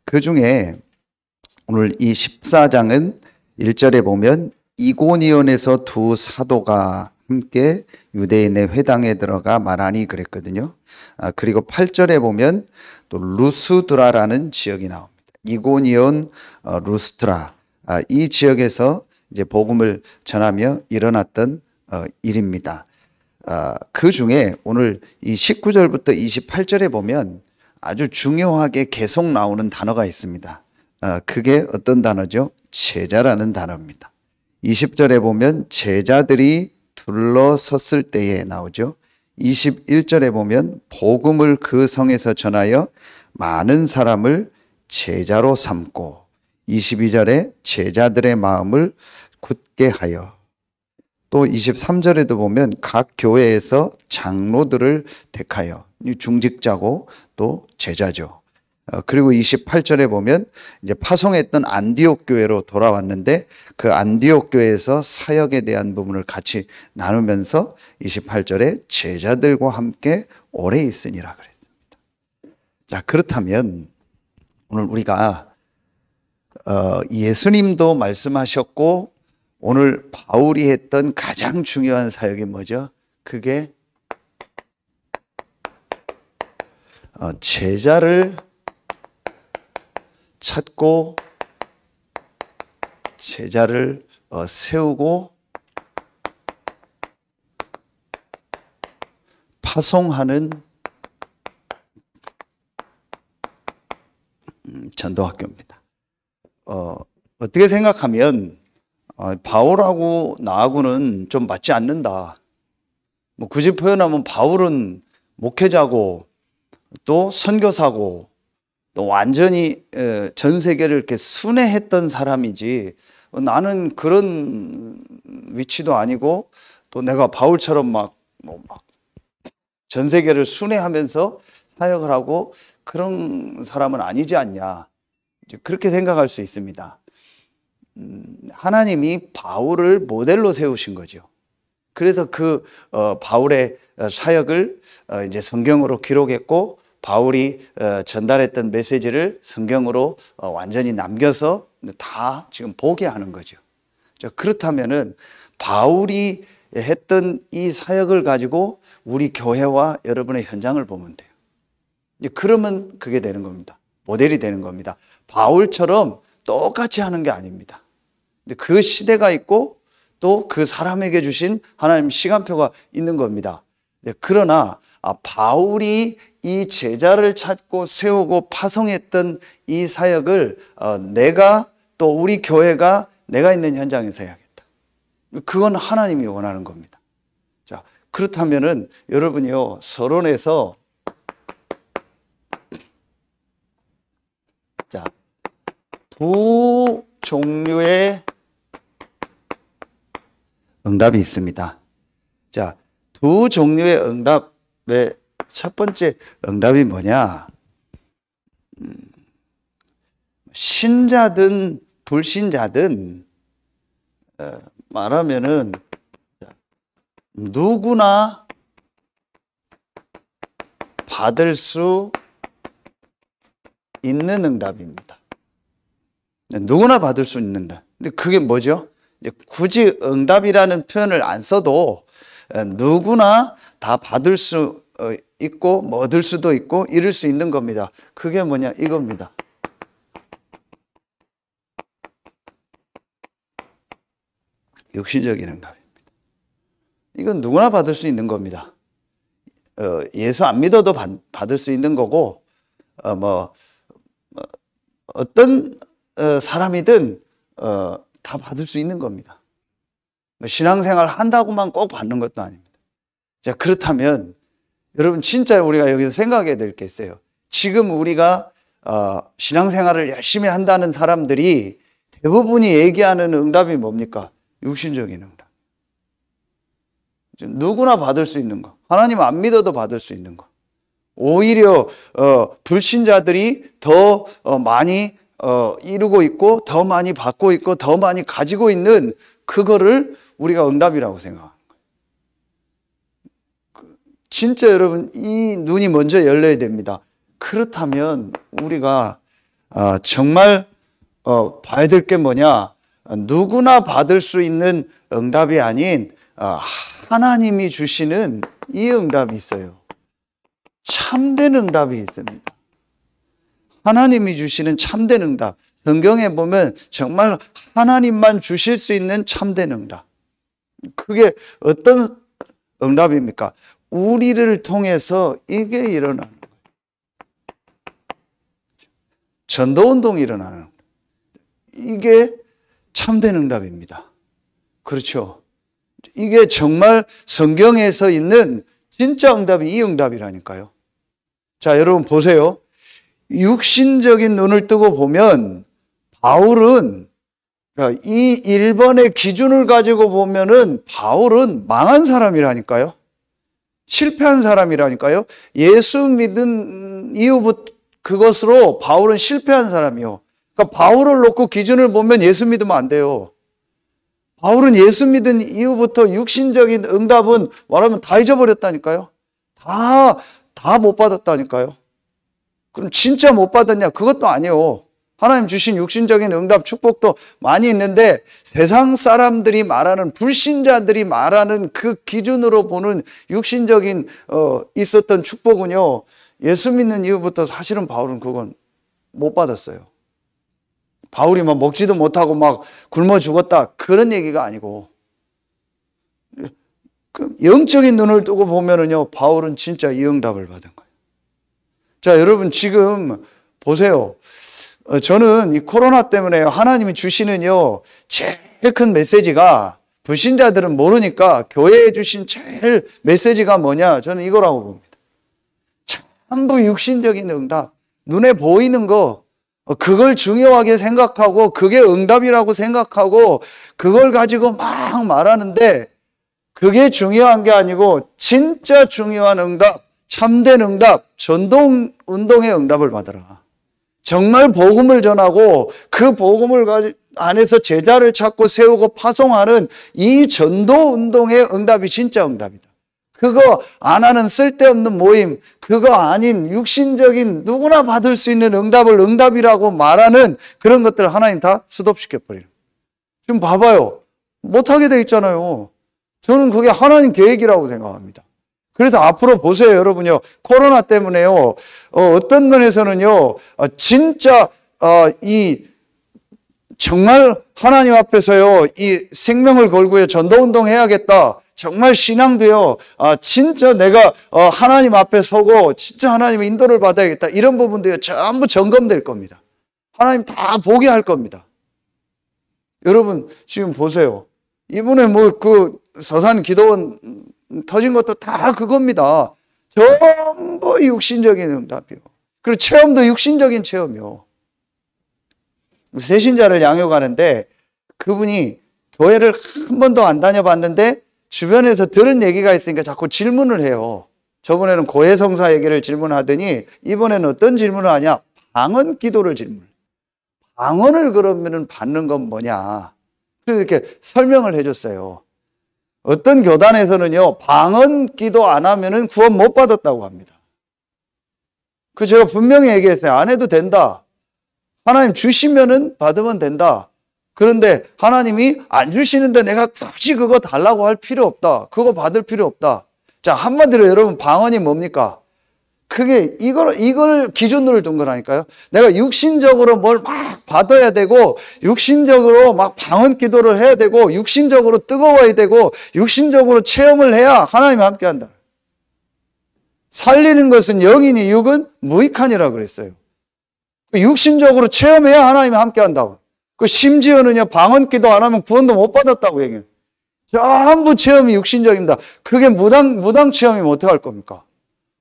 그 중에 오늘 이 14장은 1절에 보면 이고니온에서 두 사도가 함께 유대인의 회당에 들어가 말하니 그랬거든요. 그리고 8절에 보면 또 루스드라라는 지역이 나옵니다. 이고니온, 루스트라, 이 지역에서 이제 복음을 전하며 일어났던 일입니다. 그 중에 오늘 이 19절부터 28절에 보면 아주 중요하게 계속 나오는 단어가 있습니다. 그게 어떤 단어죠? 제자라는 단어입니다. 20절에 보면 제자들이 둘러섰을 때에 나오죠. 21절에 보면 복음을 그 성에서 전하여 많은 사람을 제자로 삼고, 22절에 제자들의 마음을 굳게 하여, 또 23절에도 보면 각 교회에서 장로들을 택하여, 중직자고 또 제자죠. 그리고 28절에 보면 이제 파송했던 안디옥 교회로 돌아왔는데 그 안디옥 교회에서 사역에 대한 부분을 같이 나누면서 28절에 제자들과 함께 오래 있으니라 그랬습니다. 자, 그렇다면 오늘 우리가 예수님도 말씀하셨고 오늘 바울이 했던 가장 중요한 사역이 뭐죠? 그게 제자를 찾고 제자를 세우고 파송하는 전도학교입니다. 어떻게 생각하면 바울하고 나하고는 좀 맞지 않는다. 뭐 굳이 표현하면 바울은 목회자고 또 선교사고 또 완전히 전 세계를 이렇게 순회했던 사람이지 나는 그런 위치도 아니고 또 내가 바울처럼 막 전 세계를 순회하면서 사역을 하고 그런 사람은 아니지 않냐, 그렇게 생각할 수 있습니다. 하나님이 바울을 모델로 세우신 거죠. 그래서 그 바울의 사역을 이제 성경으로 기록했고 바울이 전달했던 메시지를 성경으로 완전히 남겨서 다 지금 보게 하는 거죠. 그렇다면은 바울이 했던 이 사역을 가지고 우리 교회와 여러분의 현장을 보면 돼요. 그러면 그게 되는 겁니다. 모델이 되는 겁니다. 바울처럼 똑같이 하는 게 아닙니다. 그 시대가 있고 또 그 사람에게 주신 하나님 시간표가 있는 겁니다. 그러나 바울이 이 제자를 찾고 세우고 파송했던 이 사역을 내가 또 우리 교회가 내가 있는 현장에서 해야겠다. 그건 하나님이 원하는 겁니다. 자, 그렇다면은 여러분이요, 서론에서 자, 두 종류의 응답이 있습니다. 자, 두 종류의 응답의 첫 번째 응답이 뭐냐? 신자든 불신자든 말하면은 누구나 받을 수 있는 응답입니다. 누구나 받을 수 있는 응답. 근데 그게 뭐죠? 굳이 응답이라는 표현을 안 써도 누구나 다 받을 수 있고 뭐 얻을 수도 있고 이룰 수 있는 겁니다. 그게 뭐냐, 이겁니다. 육신적인 응답입니다. 이건 누구나 받을 수 있는 겁니다. 예수 안 믿어도 받을 수 있는 거고 어떤 사람이든 다 받을 수 있는 겁니다. 신앙생활 한다고만 꼭 받는 것도 아닙니다. 자, 그렇다면 여러분 진짜 우리가 여기서 생각해야 될 게 있어요. 지금 우리가 신앙생활을 열심히 한다는 사람들이 대부분이 얘기하는 응답이 뭡니까? 육신적인 응답. 누구나 받을 수 있는 거. 하나님 안 믿어도 받을 수 있는 거. 오히려 불신자들이 더 많이 이루고 있고 더 많이 받고 있고 더 많이 가지고 있는 그거를 우리가 응답이라고 생각하는 거예요. 진짜 여러분 이 눈이 먼저 열려야 됩니다. 그렇다면 우리가 정말 봐야 될 게 뭐냐? 누구나 받을 수 있는 응답이 아닌 하나님이 주시는 이 응답이 있어요. 참된 응답이 있습니다. 하나님이 주시는 참된 응답. 성경에 보면 정말 하나님만 주실 수 있는 참된 응답. 그게 어떤 응답입니까? 우리를 통해서 이게 일어나는 거예요. 전도운동이 일어나는 거예요. 이게 참된 응답입니다. 그렇죠. 이게 정말 성경에서 있는 진짜 응답이 이 응답이라니까요. 자, 여러분 보세요. 육신적인 눈을 뜨고 보면 바울은 이 1번의 기준을 가지고 보면은 바울은 망한 사람이라니까요. 실패한 사람이라니까요. 예수 믿은 이후부터 그것으로 바울은 실패한 사람이요. 그러니까 바울을 놓고 기준을 보면 예수 믿으면 안 돼요. 바울은 예수 믿은 이후부터 육신적인 응답은 말하면 다 잊어버렸다니까요. 다 못 받았다니까요. 그럼 진짜 못 받았냐? 그것도 아니에요. 하나님 주신 육신적인 응답, 축복도 많이 있는데 세상 사람들이 말하는, 불신자들이 말하는 그 기준으로 보는 육신적인 있었던 축복은요, 예수 믿는 이후부터 사실은 바울은 그건 못 받았어요. 바울이 막 먹지도 못하고 막 굶어 죽었다, 그런 얘기가 아니고, 영적인 눈을 뜨고 보면은요, 바울은 진짜 이 응답을 받은 거예요. 자, 여러분 지금 보세요. 저는 이 코로나 때문에 하나님이 주시는요, 제일 큰 메시지가, 불신자들은 모르니까 교회에 주신 제일 메시지가 뭐냐? 저는 이거라고 봅니다. 전부 육신적인 응답, 눈에 보이는 거, 그걸 중요하게 생각하고 그게 응답이라고 생각하고 그걸 가지고 막 말하는데, 그게 중요한 게 아니고 진짜 중요한 응답, 참된 응답, 전도운동의 응답을 받으라. 정말 복음을 전하고 그 복음을 안에서 제자를 찾고 세우고 파송하는 이 전도운동의 응답이 진짜 응답이다. 그거 안 하는 쓸데없는 모임, 그거 아닌 육신적인 누구나 받을 수 있는 응답을 응답이라고 말하는 그런 것들 하나님 다 스톱시켜버리는. 지금 봐봐요. 못하게 돼 있잖아요. 저는 그게 하나님 계획이라고 생각합니다. 그래서 앞으로 보세요, 여러분요. 코로나 때문에요. 어떤 면에서는요, 진짜, 정말 하나님 앞에서요, 이 생명을 걸고요, 전도운동 해야겠다. 정말 신앙도요, 진짜 내가 하나님 앞에 서고, 진짜 하나님의 인도를 받아야겠다. 이런 부분도요, 전부 점검될 겁니다. 하나님 다 보게 할 겁니다. 여러분, 지금 보세요. 이번에 서산 기도원 터진 것도 다 그겁니다. 전부 육신적인 응답이요. 그리고 체험도 육신적인 체험이요. 새신자를 양육하는데 그분이 교회를 한 번도 안 다녀봤는데 주변에서 들은 얘기가 있으니까 자꾸 질문을 해요. 저번에는 고해성사 얘기를 질문하더니 이번에는 어떤 질문을 하냐? 방언 기도를 질문해요. 방언을 그러면 받는 건 뭐냐? 그래서 이렇게 설명을 해줬어요. 어떤 교단에서는요, 방언 기도 안 하면은 구원 못 받았다고 합니다. 제가 분명히 얘기했어요. 안 해도 된다. 하나님 주시면은 받으면 된다. 그런데 하나님이 안 주시는데 내가 굳이 그거 달라고 할 필요 없다. 그거 받을 필요 없다. 자, 한마디로 여러분, 방언이 뭡니까? 그게 이걸 기준으로 둔 거라니까요. 내가 육신적으로 뭘 막 받아야 되고, 육신적으로 막 방언 기도를 해야 되고, 육신적으로 뜨거워야 되고, 육신적으로 체험을 해야 하나님이 함께 한다. 살리는 것은 영이니 육은 무익하니라 그랬어요. 육신적으로 체험해야 하나님이 함께 한다고. 심지어는요, 방언 기도 안 하면 구원도 못 받았다고 얘기해요. 전부 체험이 육신적입니다. 그게 무당 체험이면 어떡할 겁니까?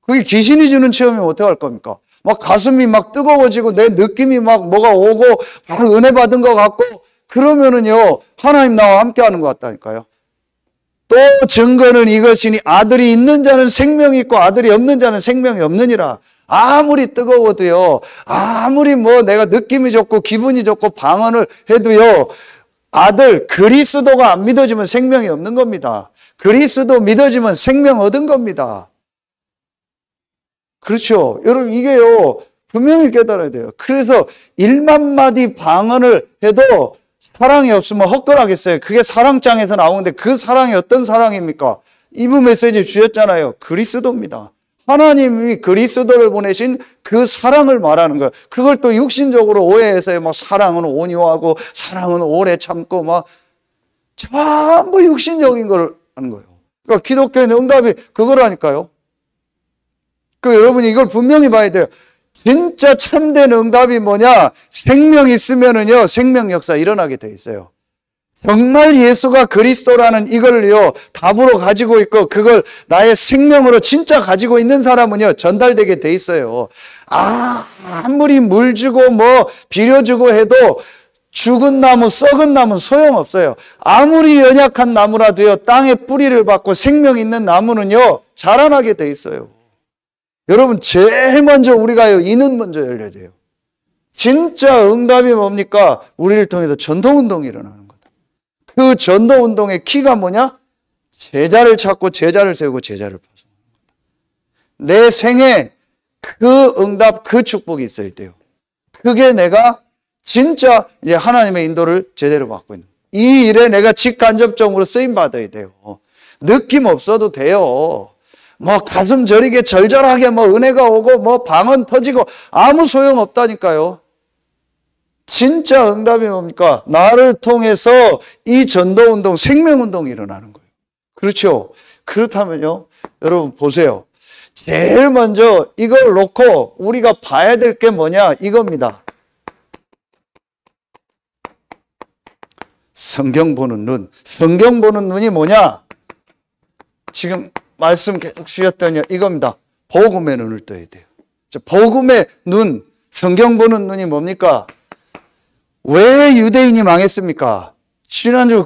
그게 귀신이 주는 체험이면 어떡할 겁니까? 막 가슴이 막 뜨거워지고 내 느낌이 막 뭐가 오고 막 은혜 받은 것 같고 그러면은요, 하나님 나와 함께 하는 것 같다니까요. 또 증거는 이것이니 아들이 있는 자는 생명이 있고 아들이 없는 자는 생명이 없느니라. 아무리 뜨거워도요, 아무리 내가 느낌이 좋고 기분이 좋고 방언을 해도요, 아들 그리스도가 안 믿어지면 생명이 없는 겁니다. 그리스도 믿어지면 생명 얻은 겁니다. 그렇죠. 여러분, 이게요, 분명히 깨달아야 돼요. 그래서 1만 마디 방언을 해도 사랑이 없으면 헛걸하겠어요. 그게 사랑장에서 나오는데 그 사랑이 어떤 사랑입니까? 이브 메시지 주셨잖아요. 그리스도입니다. 하나님이 그리스도를 보내신 그 사랑을 말하는 거예요. 그걸 또 육신적으로 오해해서 막 사랑은 온유하고 사랑은 오래 참고 막 전부 육신적인 걸 하는 거예요. 그러니까 기독교의 응답이 그거라니까요. 여러분이 이걸 분명히 봐야 돼요. 진짜 참된 응답이 뭐냐? 생명 있으면은요, 생명 역사 일어나게 돼 있어요. 정말 예수가 그리스도라는 이걸요, 답으로 가지고 있고, 그걸 나의 생명으로 진짜 가지고 있는 사람은요, 전달되게 돼 있어요. 아무리 물 주고 뭐 비료 주고 해도 죽은 나무, 썩은 나무는 소용없어요. 아무리 연약한 나무라도요, 땅에 뿌리를 받고 생명 있는 나무는요, 자라나게 돼 있어요. 여러분, 제일 먼저 우리가요, 이는 먼저 열려야 돼요. 진짜 응답이 뭡니까? 우리를 통해서 전도운동이 일어나는 거다. 그 전도운동의 키가 뭐냐? 제자를 찾고 제자를 세우고 제자를 파송하는 거다. 내 생에 그 응답, 그 축복이 있어야 돼요. 그게 내가 진짜 이제 하나님의 인도를 제대로 받고 있는 거예요. 이 일에 내가 직간접적으로 쓰임받아야 돼요. 느낌 없어도 돼요. 뭐 가슴 저리게 절절하게 뭐 은혜가 오고 뭐 방언 터지고 아무 소용 없다니까요. 진짜 응답이 뭡니까? 나를 통해서 이 전도운동, 생명운동이 일어나는 거예요. 그렇죠? 그렇다면요, 여러분 보세요. 제일 먼저 이걸 놓고 우리가 봐야 될 게 뭐냐? 이겁니다. 성경 보는 눈. 성경 보는 눈이 뭐냐? 지금 말씀 계속 주셨더니 이겁니다. 복음의 눈을 떠야 돼요. 복음의 눈, 성경 보는 눈이 뭡니까? 왜 유대인이 망했습니까? 지난주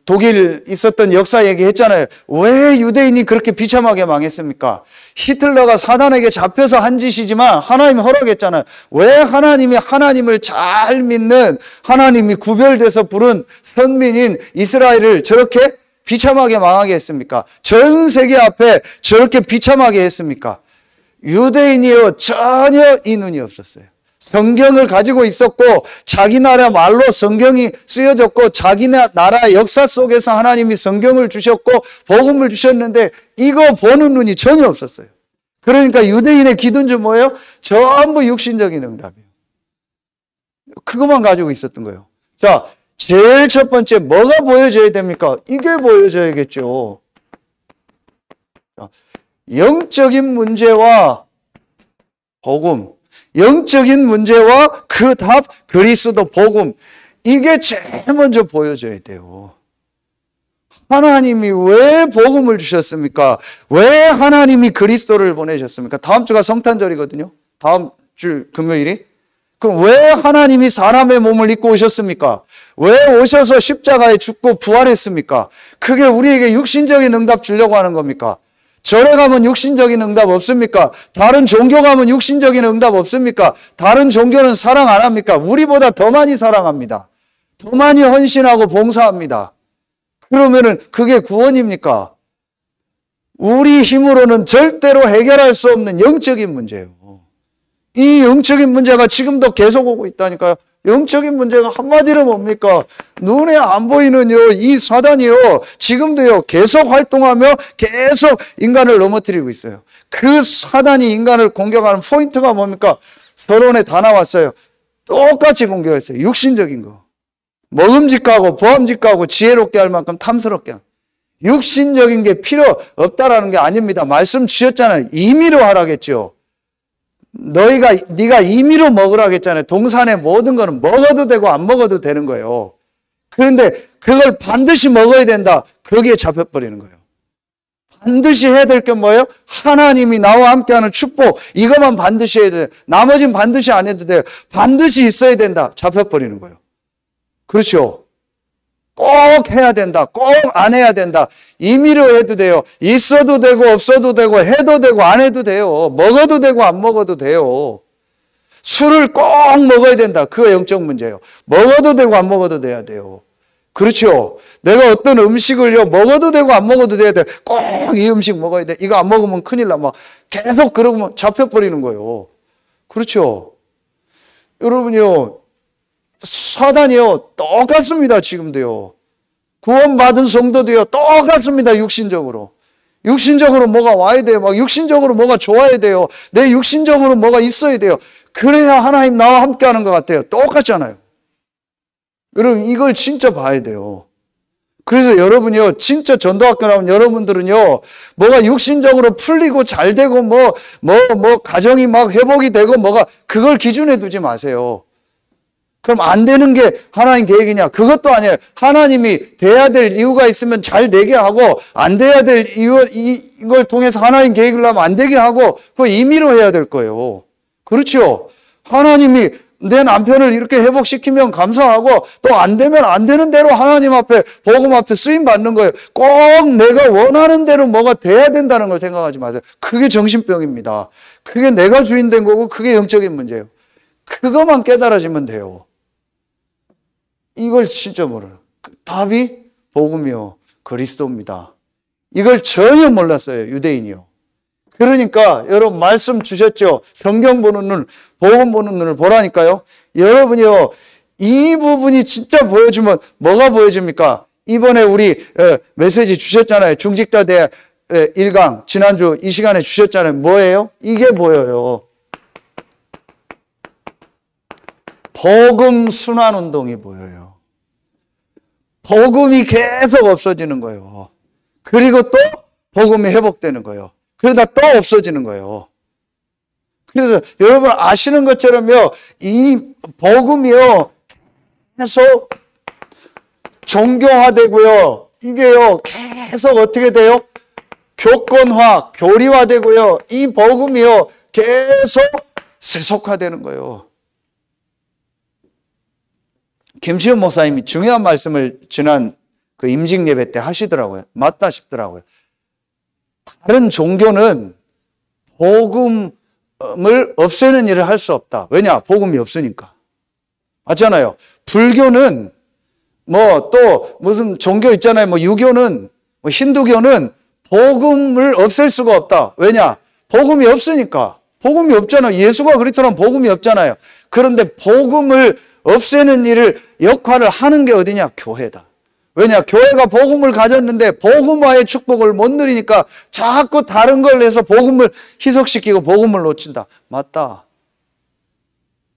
독일 있었던 역사 얘기했잖아요. 왜 유대인이 그렇게 비참하게 망했습니까? 히틀러가 사단에게 잡혀서 한 짓이지만 하나님이 허락했잖아요. 왜 하나님이 하나님을 잘 믿는, 하나님이 구별돼서 부른 선민인 이스라엘을 저렇게 비참하게 망하게 했습니까? 전 세계 앞에 저렇게 비참하게 했습니까? 유대인이요, 전혀 이 눈이 없었어요. 성경을 가지고 있었고 자기 나라 말로 성경이 쓰여졌고 자기 나라 역사 속에서 하나님이 성경을 주셨고 복음을 주셨는데 이거 보는 눈이 전혀 없었어요. 그러니까 유대인의 기준주 뭐예요? 전부 육신적인 응답이에요. 그것만 가지고 있었던 거예요. 자, 제일 첫 번째 뭐가 보여져야 됩니까? 이게 보여져야겠죠. 영적인 문제와 복음, 영적인 문제와 그 답, 그리스도 복음, 이게 제일 먼저 보여져야 돼요. 하나님이 왜 복음을 주셨습니까? 왜 하나님이 그리스도를 보내셨습니까? 다음 주가 성탄절이거든요. 다음 주 금요일이. 그럼 왜 하나님이 사람의 몸을 입고 오셨습니까? 왜 오셔서 십자가에 죽고 부활했습니까? 그게 우리에게 육신적인 응답 주려고 하는 겁니까? 절에 가면 육신적인 응답 없습니까? 다른 종교 가면 육신적인 응답 없습니까? 다른 종교는 사랑 안 합니까? 우리보다 더 많이 사랑합니다. 더 많이 헌신하고 봉사합니다. 그러면은 그게 구원입니까? 우리 힘으로는 절대로 해결할 수 없는 영적인 문제예요. 이 영적인 문제가 지금도 계속 오고 있다니까요. 영적인 문제가 한마디로 뭡니까? 눈에 안 보이는요, 이 사단이요, 지금도요, 계속 활동하며 계속 인간을 넘어뜨리고 있어요. 그 사단이 인간을 공격하는 포인트가 뭡니까? 서론에 다 나왔어요. 똑같이 공격했어요. 육신적인 거. 먹음직하고 보암직하고 지혜롭게 할 만큼 탐스럽게 하는. 육신적인 게 필요 없다라는 게 아닙니다. 말씀 주셨잖아요. 임의로 하라겠죠. 네가 임의로 먹으라고 했잖아요. 동산의 모든 거는 먹어도 되고 안 먹어도 되는 거예요. 그런데 그걸 반드시 먹어야 된다. 거기에 잡혀버리는 거예요. 반드시 해야 될 게 뭐예요? 하나님이 나와 함께하는 축복. 이것만 반드시 해야 돼요. 나머지는 반드시 안 해도 돼요. 반드시 있어야 된다. 잡혀버리는 거예요. 그렇죠? 꼭 해야 된다. 꼭 안 해야 된다. 임의로 해도 돼요. 있어도 되고 없어도 되고 해도 되고 안 해도 돼요. 먹어도 되고 안 먹어도 돼요. 술을 꼭 먹어야 된다. 그거 영적 문제예요. 먹어도 되고 안 먹어도 돼야 돼요. 그렇죠? 내가 어떤 음식을요, 먹어도 되고 안 먹어도 돼야 돼. 꼭 이 음식 먹어야 돼. 이거 안 먹으면 큰일 나. 막 계속 그러면 잡혀버리는 거예요. 그렇죠? 여러분요, 사단이요, 똑같습니다, 지금도요. 구원받은 성도도요, 똑같습니다, 육신적으로. 육신적으로 뭐가 와야 돼요. 막 육신적으로 뭐가 좋아야 돼요. 내 육신적으로 뭐가 있어야 돼요. 그래야 하나님 나와 함께 하는 것 같아요. 똑같잖아요. 여러분, 이걸 진짜 봐야 돼요. 그래서 여러분이요, 진짜 전도학교 나온 여러분들은요, 뭐가 육신적으로 풀리고 잘 되고, 가정이 막 회복이 되고, 그걸 기준에 두지 마세요. 그럼 안 되는 게 하나님 계획이냐? 그것도 아니에요. 하나님이 돼야 될 이유가 있으면 잘 되게 하고, 안 돼야 될 이걸 통해서 하나님 계획을 하면 안 되게 하고, 그거 임의로 해야 될 거예요. 그렇죠? 하나님이 내 남편을 이렇게 회복시키면 감사하고, 또 안 되면 안 되는 대로 하나님 앞에, 복음 앞에 쓰임 받는 거예요. 꼭 내가 원하는 대로 뭐가 돼야 된다는 걸 생각하지 마세요. 그게 정신병입니다. 그게 내가 주인 된 거고, 그게 영적인 문제예요. 그것만 깨달아지면 돼요. 이걸 진짜 모르는. 답이 복음이요, 그리스도입니다. 이걸 전혀 몰랐어요, 유대인이요. 그러니까 여러분 말씀 주셨죠. 성경 보는 눈, 복음 보는 눈을 보라니까요. 여러분이요, 이 부분이 진짜 보여주면 뭐가 보여집니까? 이번에 우리 메시지 주셨잖아요. 중직자 대 1강 지난주 이 시간에 주셨잖아요. 뭐예요? 이게 보여요. 복음 순환 운동이 보여요. 복음이 계속 없어지는 거예요. 그리고 또 복음이 회복되는 거예요. 그러다 또 없어지는 거예요. 그래서 여러분 아시는 것처럼요, 이 복음이요, 계속 종교화되고요, 이게요, 계속 어떻게 돼요? 교권화, 교리화되고요, 이 복음이요, 계속 세속화되는 거예요. 김시현 목사님이 중요한 말씀을 지난 그 임직 예배 때 하시더라고요. 맞다 싶더라고요. 다른 종교는 복음을 없애는 일을 할 수 없다. 왜냐? 복음이 없으니까. 맞잖아요. 불교는 또 무슨 종교 있잖아요. 유교는, 힌두교는 복음을 없앨 수가 없다. 왜냐? 복음이 없으니까. 복음이 없잖아요. 예수가 그리스도는 복음이 없잖아요. 그런데 복음을 없애는 일을, 역할을 하는 게 어디냐? 교회다. 왜냐? 교회가 복음을 가졌는데 복음화의 축복을 못 누리니까 자꾸 다른 걸 내서 복음을 희석시키고 복음을 놓친다. 맞다.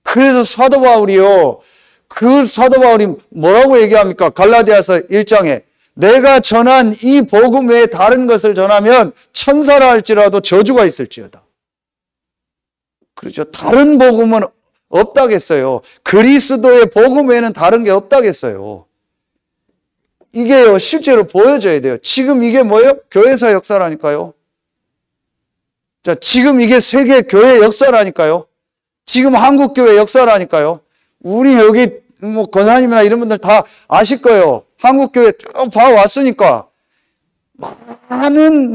그래서 사도 바울이요, 그 사도 바울이 뭐라고 얘기합니까? 갈라디아서 1장에 내가 전한 이 복음 외에 다른 것을 전하면 천사라 할지라도 저주가 있을지어다. 그렇죠. 다른 복음은 없다겠어요. 그리스도의 복음 외에는 다른 게 없다겠어요. 이게요, 실제로 보여져야 돼요. 지금 이게 뭐예요? 교회사 역사라니까요. 자, 지금 이게 세계 교회 역사라니까요. 지금 한국 교회 역사라니까요. 우리 여기 권사님이나 이런 분들 다 아실 거예요. 한국 교회 쭉 봐왔으니까. 많은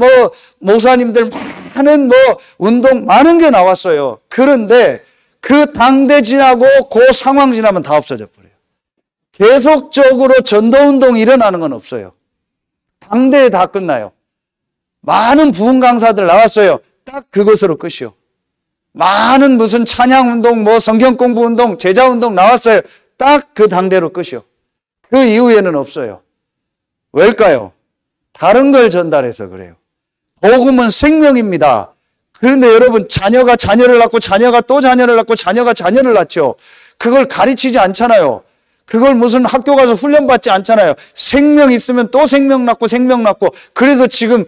목사님들, 많은 운동, 많은 게 나왔어요. 그런데 그 당대 지나고 그 상황 지나면 다 없어져 버려요. 계속적으로 전도운동이 일어나는 건 없어요. 당대에 다 끝나요. 많은 부흥 강사들 나왔어요. 딱 그것으로 끝이요. 많은 무슨 찬양운동, 성경 공부운동, 제자운동 나왔어요. 딱 그 당대로 끝이요. 그 이후에는 없어요. 왜일까요? 다른 걸 전달해서 그래요. 복음은 생명입니다. 그런데 여러분, 자녀가 자녀를 낳고 자녀가 또 자녀를 낳고 자녀가 자녀를 낳죠. 그걸 가르치지 않잖아요. 그걸 무슨 학교 가서 훈련받지 않잖아요. 생명 있으면 또 생명 낳고 생명 낳고. 그래서 지금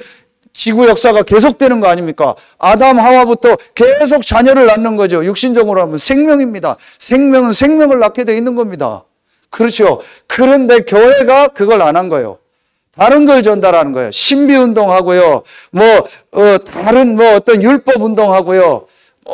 지구 역사가 계속되는 거 아닙니까? 아담 하와부터 계속 자녀를 낳는 거죠. 육신적으로 하면 생명입니다. 생명은 생명을 낳게 돼 있는 겁니다. 그렇죠. 그런데 교회가 그걸 안 한 거예요. 다른 걸 전달하는 거예요. 신비운동하고요. 다른 어떤 율법운동하고요.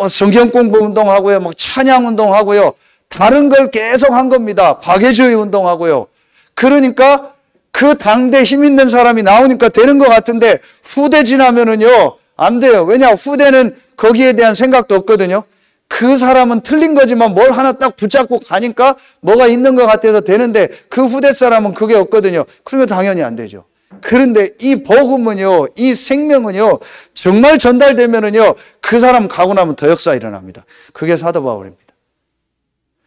성경 공부운동하고요. 찬양운동하고요. 다른 걸 계속 한 겁니다. 박애주의 운동하고요. 그러니까 그 당대 힘 있는 사람이 나오니까 되는 것 같은데 후대 지나면은요, 안 돼요. 왜냐? 후대는 거기에 대한 생각도 없거든요. 그 사람은 틀린 거지만 뭘 하나 딱 붙잡고 가니까 뭐가 있는 것 같아서 되는데 그 후대 사람은 그게 없거든요. 그러니까 당연히 안 되죠. 그런데 이 복음은요, 이 생명은요, 정말 전달되면은요, 그 사람 가고 나면 더 역사 일어납니다. 그게 사도 바울입니다.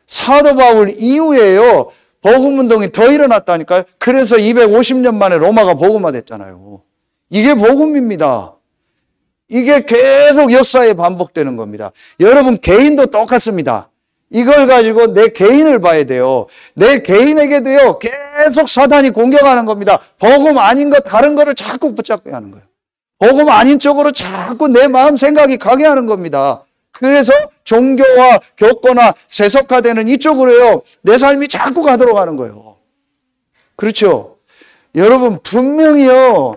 사도 바울 이후에요, 복음운동이 더 일어났다니까요. 그래서 250년 만에 로마가 복음화됐잖아요. 이게 복음입니다. 이게 계속 역사에 반복되는 겁니다. 여러분 개인도 똑같습니다. 이걸 가지고 내 개인을 봐야 돼요. 내 개인에게도요, 계속 사단이 공격하는 겁니다. 복음 아닌 거 다른 거를 자꾸 붙잡게 하는 거예요. 복음 아닌 쪽으로 자꾸 내 마음 생각이 가게 하는 겁니다. 그래서 종교와 교권화, 세속화되는 이쪽으로요, 내 삶이 자꾸 가도록 하는 거예요. 그렇죠? 여러분 분명히요,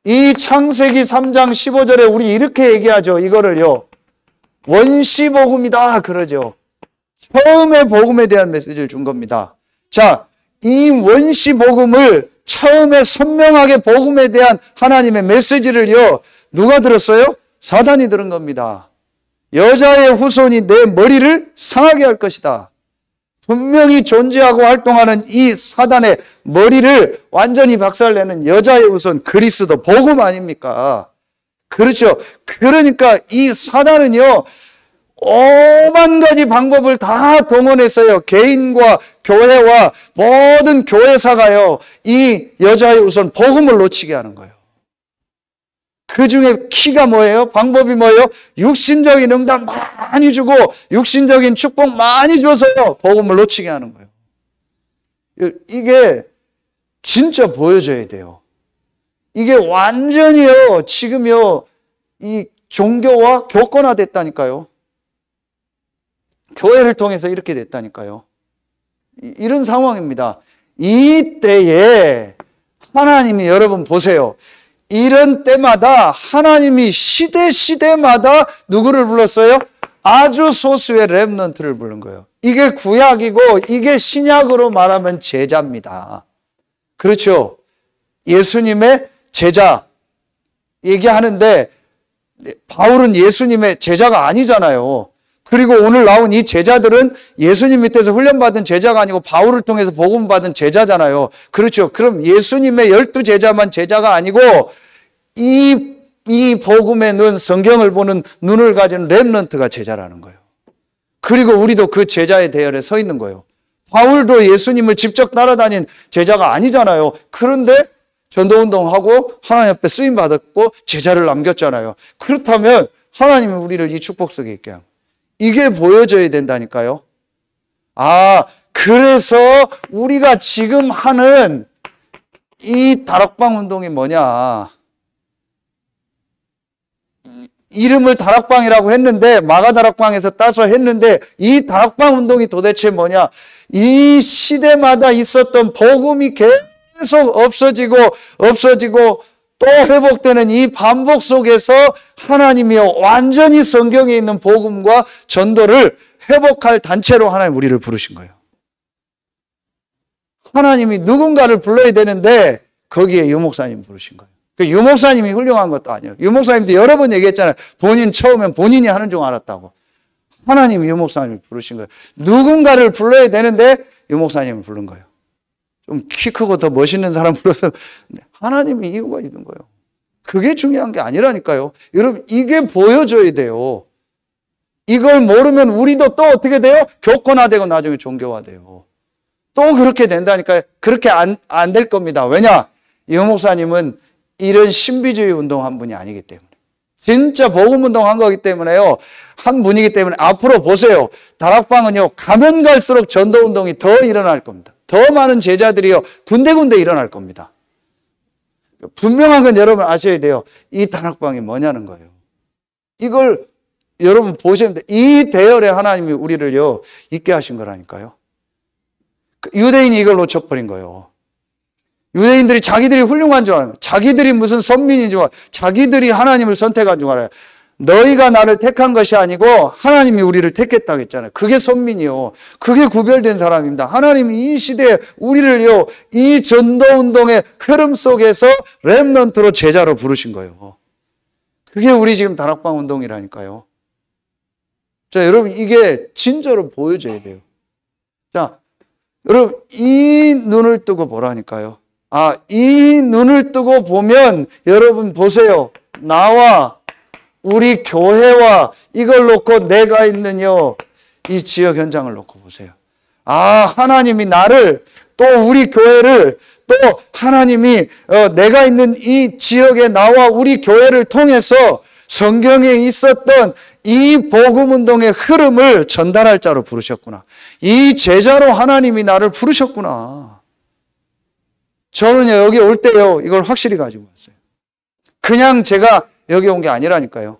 이 창세기 3장 15절에 우리 이렇게 얘기하죠. 이거를요, 원시복음이다 그러죠. 처음에 복음에 대한 메시지를 준 겁니다. 자, 이 원시복음을 처음에 선명하게 복음에 대한 하나님의 메시지를요, 누가 들었어요? 사단이 들은 겁니다. 여자의 후손이 내 머리를 상하게 할 것이다. 분명히 존재하고 활동하는 이 사단의 머리를 완전히 박살내는 여자의 후손 그리스도 복음 아닙니까? 그렇죠. 그러니까 이 사단은요, 오만 가지 방법을 다 동원해서요, 개인과 교회와 모든 교회사가요, 이 여자의 우선 복음을 놓치게 하는 거예요. 그 중에 키가 뭐예요? 방법이 뭐예요? 육신적인 응답 많이 주고 육신적인 축복 많이 줘서요, 복음을 놓치게 하는 거예요. 이게 진짜 보여줘야 돼요. 이게 완전히요, 지금요, 이 종교와 교권화 됐다니까요. 교회를 통해서 이렇게 됐다니까요. 이런 상황입니다. 이때에 하나님이, 여러분 보세요. 이런 때마다 하나님이 시대마다 누구를 불렀어요? 아주 소수의 렘넌트를 부른 거예요. 이게 구약이고 이게 신약으로 말하면 제자입니다. 그렇죠? 예수님의 제자 얘기하는데 바울은 예수님의 제자가 아니잖아요. 그리고 오늘 나온 이 제자들은 예수님 밑에서 훈련받은 제자가 아니고 바울을 통해서 복음받은 제자잖아요. 그렇죠. 그럼 예수님의 12제자만 제자가 아니고 이 복음의 눈, 성경을 보는 눈을 가진 렘넌트가 제자라는 거예요. 그리고 우리도 그 제자의 대열에 서 있는 거예요. 바울도 예수님을 직접 따라다닌 제자가 아니잖아요. 그런데 전도운동하고 하나님 앞에 쓰임받았고 제자를 남겼잖아요. 그렇다면 하나님이 우리를 이 축복 속에 있게 합니다. 이게 보여져야 된다니까요. 아, 그래서 우리가 지금 하는 이 다락방 운동이 뭐냐. 이름을 다락방이라고 했는데, 마가다락방에서 따서 했는데, 이 다락방 운동이 도대체 뭐냐. 이 시대마다 있었던 복음이 계속 없어지고 또 회복되는 이 반복 속에서 하나님이 완전히 성경에 있는 복음과 전도를 회복할 단체로 하나님 우리를 부르신 거예요. 하나님이 누군가를 불러야 되는데 거기에 유목사님 부르신 거예요. 그 유목사님이 훌륭한 것도 아니에요. 유목사님도 여러 번 얘기했잖아요. 본인 처음엔 본인이 하는 줄 알았다고. 하나님이 유목사님을 부르신 거예요. 누군가를 불러야 되는데 유목사님을 부른 거예요. 좀 키 크고 더 멋있는 사람 불러서 하나님이 이유가 있는 거예요. 그게 중요한 게 아니라니까요. 여러분 이게 보여줘야 돼요. 이걸 모르면 우리도 또 어떻게 돼요? 교권화되고 나중에 종교화돼요. 또 그렇게 된다니까요. 그렇게 안 될 겁니다. 왜냐? 이 목사님은 이런 신비주의 운동한 분이 아니기 때문에. 진짜 복음운동 한 거기 때문에요. 한 분이기 때문에 앞으로 보세요. 다락방은요, 가면 갈수록 전도운동이 더 일어날 겁니다. 더 많은 제자들이요, 군데군데 일어날 겁니다. 분명한 건 여러분 아셔야 돼요. 이 다락방이 뭐냐는 거예요. 이걸 여러분 보시면 돼요. 이 대열에 하나님이 우리를요, 있게 하신 거라니까요. 유대인이 이걸 놓쳐버린 거예요. 유대인들이 자기들이 훌륭한 줄 알아요. 자기들이 무슨 선민인 줄 알아요. 자기들이 하나님을 선택한 줄 알아요. 너희가 나를 택한 것이 아니고 하나님이 우리를 택했다고 했잖아요. 그게 선민이요. 그게 구별된 사람입니다. 하나님이 이 시대에 우리를요, 이 전도운동의 흐름 속에서 렘넌트로 제자로 부르신 거예요. 그게 우리 지금 다락방 운동이라니까요. 자, 여러분 이게 진짜로 보여줘야 돼요. 자, 여러분 이 눈을 뜨고 보라니까요. 아, 이 눈을 뜨고 보면 여러분 보세요. 나와 우리 교회와 이걸 놓고 내가 있는요, 이 지역 현장을 놓고 보세요. 아, 하나님이 나를, 또 우리 교회를, 또 하나님이 내가 있는 이 지역에 나와 우리 교회를 통해서 성경에 있었던 이 복음운동의 흐름을 전달할 자로 부르셨구나. 이 제자로 하나님이 나를 부르셨구나. 저는요, 여기 올 때요, 이걸 확실히 가지고 왔어요. 그냥 제가 여기 온 게 아니라니까요.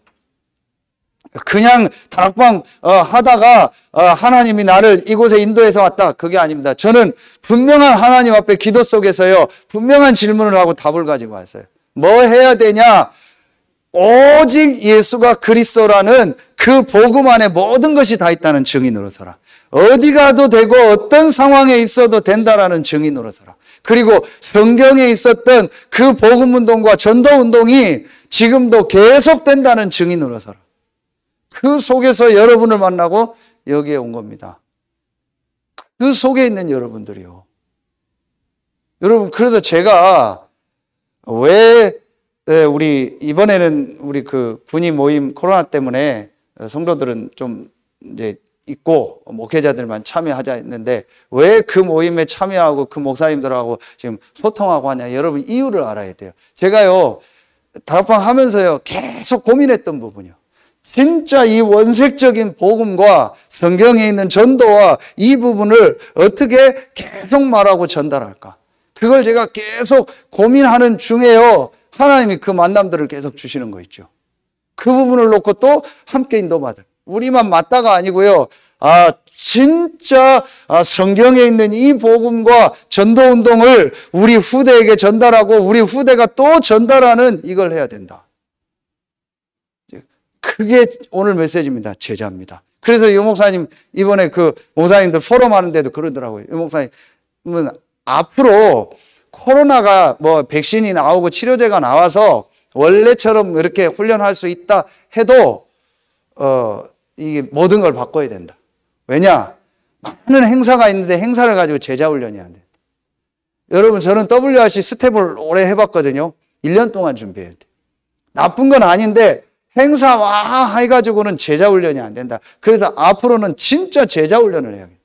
그냥 다락방 하다가 하나님이 나를 이곳에 인도해서 왔다, 그게 아닙니다. 저는 분명한 하나님 앞에 기도 속에서요, 분명한 질문을 하고 답을 가지고 왔어요. 뭐 해야 되냐? 오직 예수가 그리스도라는 그 복음 안에 모든 것이 다 있다는 증인으로 서라. 어디 가도 되고 어떤 상황에 있어도 된다라는 증인으로 서라. 그리고 성경에 있었던 그 복음운동과 전도운동이 지금도 계속된다는 증인으로 서라. 그 속에서 여러분을 만나고 여기에 온 겁니다. 그 속에 있는 여러분들이요. 여러분, 그래도 제가 왜 우리 이번에는 우리 그 군의 모임 코로나 때문에 성도들은 좀 이제 있고 목회자들만 참여하자 했는데 왜 그 모임에 참여하고 그 목사님들하고 지금 소통하고 하냐, 여러분 이유를 알아야 돼요. 제가요 다락방 하면서요 계속 고민했던 부분이요, 진짜 이 원색적인 복음과 성경에 있는 전도와 이 부분을 어떻게 계속 말하고 전달할까, 그걸 제가 계속 고민하는 중에요 하나님이 그 만남들을 계속 주시는 거 있죠. 그 부분을 놓고 또 함께 인도받을, 우리만 맞다가 아니고요, 진짜 성경에 있는 이 복음과 전도운동을 우리 후대에게 전달하고 우리 후대가 또 전달하는, 이걸 해야 된다. 그게 오늘 메시지입니다. 제자입니다. 그래서 유 목사님 이번에 그 목사님들 포럼 하는데도 그러더라고요. 유 목사님은 앞으로 코로나가 뭐 백신이 나오고 치료제가 나와서 원래처럼 이렇게 훈련할 수 있다 해도 이게 모든 걸 바꿔야 된다. 왜냐? 많은 행사가 있는데 행사를 가지고 제자 훈련이 안 된다. 여러분, 저는 WRC 스텝을 오래 해봤거든요. 1년 동안 준비해야 돼. 나쁜 건 아닌데 행사 와 해가지고는 제자 훈련이 안 된다. 그래서 앞으로는 진짜 제자 훈련을 해야겠다.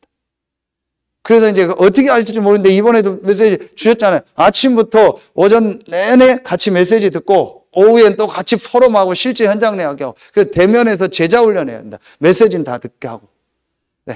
그래서 이제 어떻게 할지 모르는데 이번에도 메시지 주셨잖아요. 아침부터 오전 내내 같이 메시지 듣고 오후엔 또 같이 포럼하고 실제 현장 내하고, 그래서 대면에서 제자 훈련해야 한다. 메시지는 다 듣게 하고.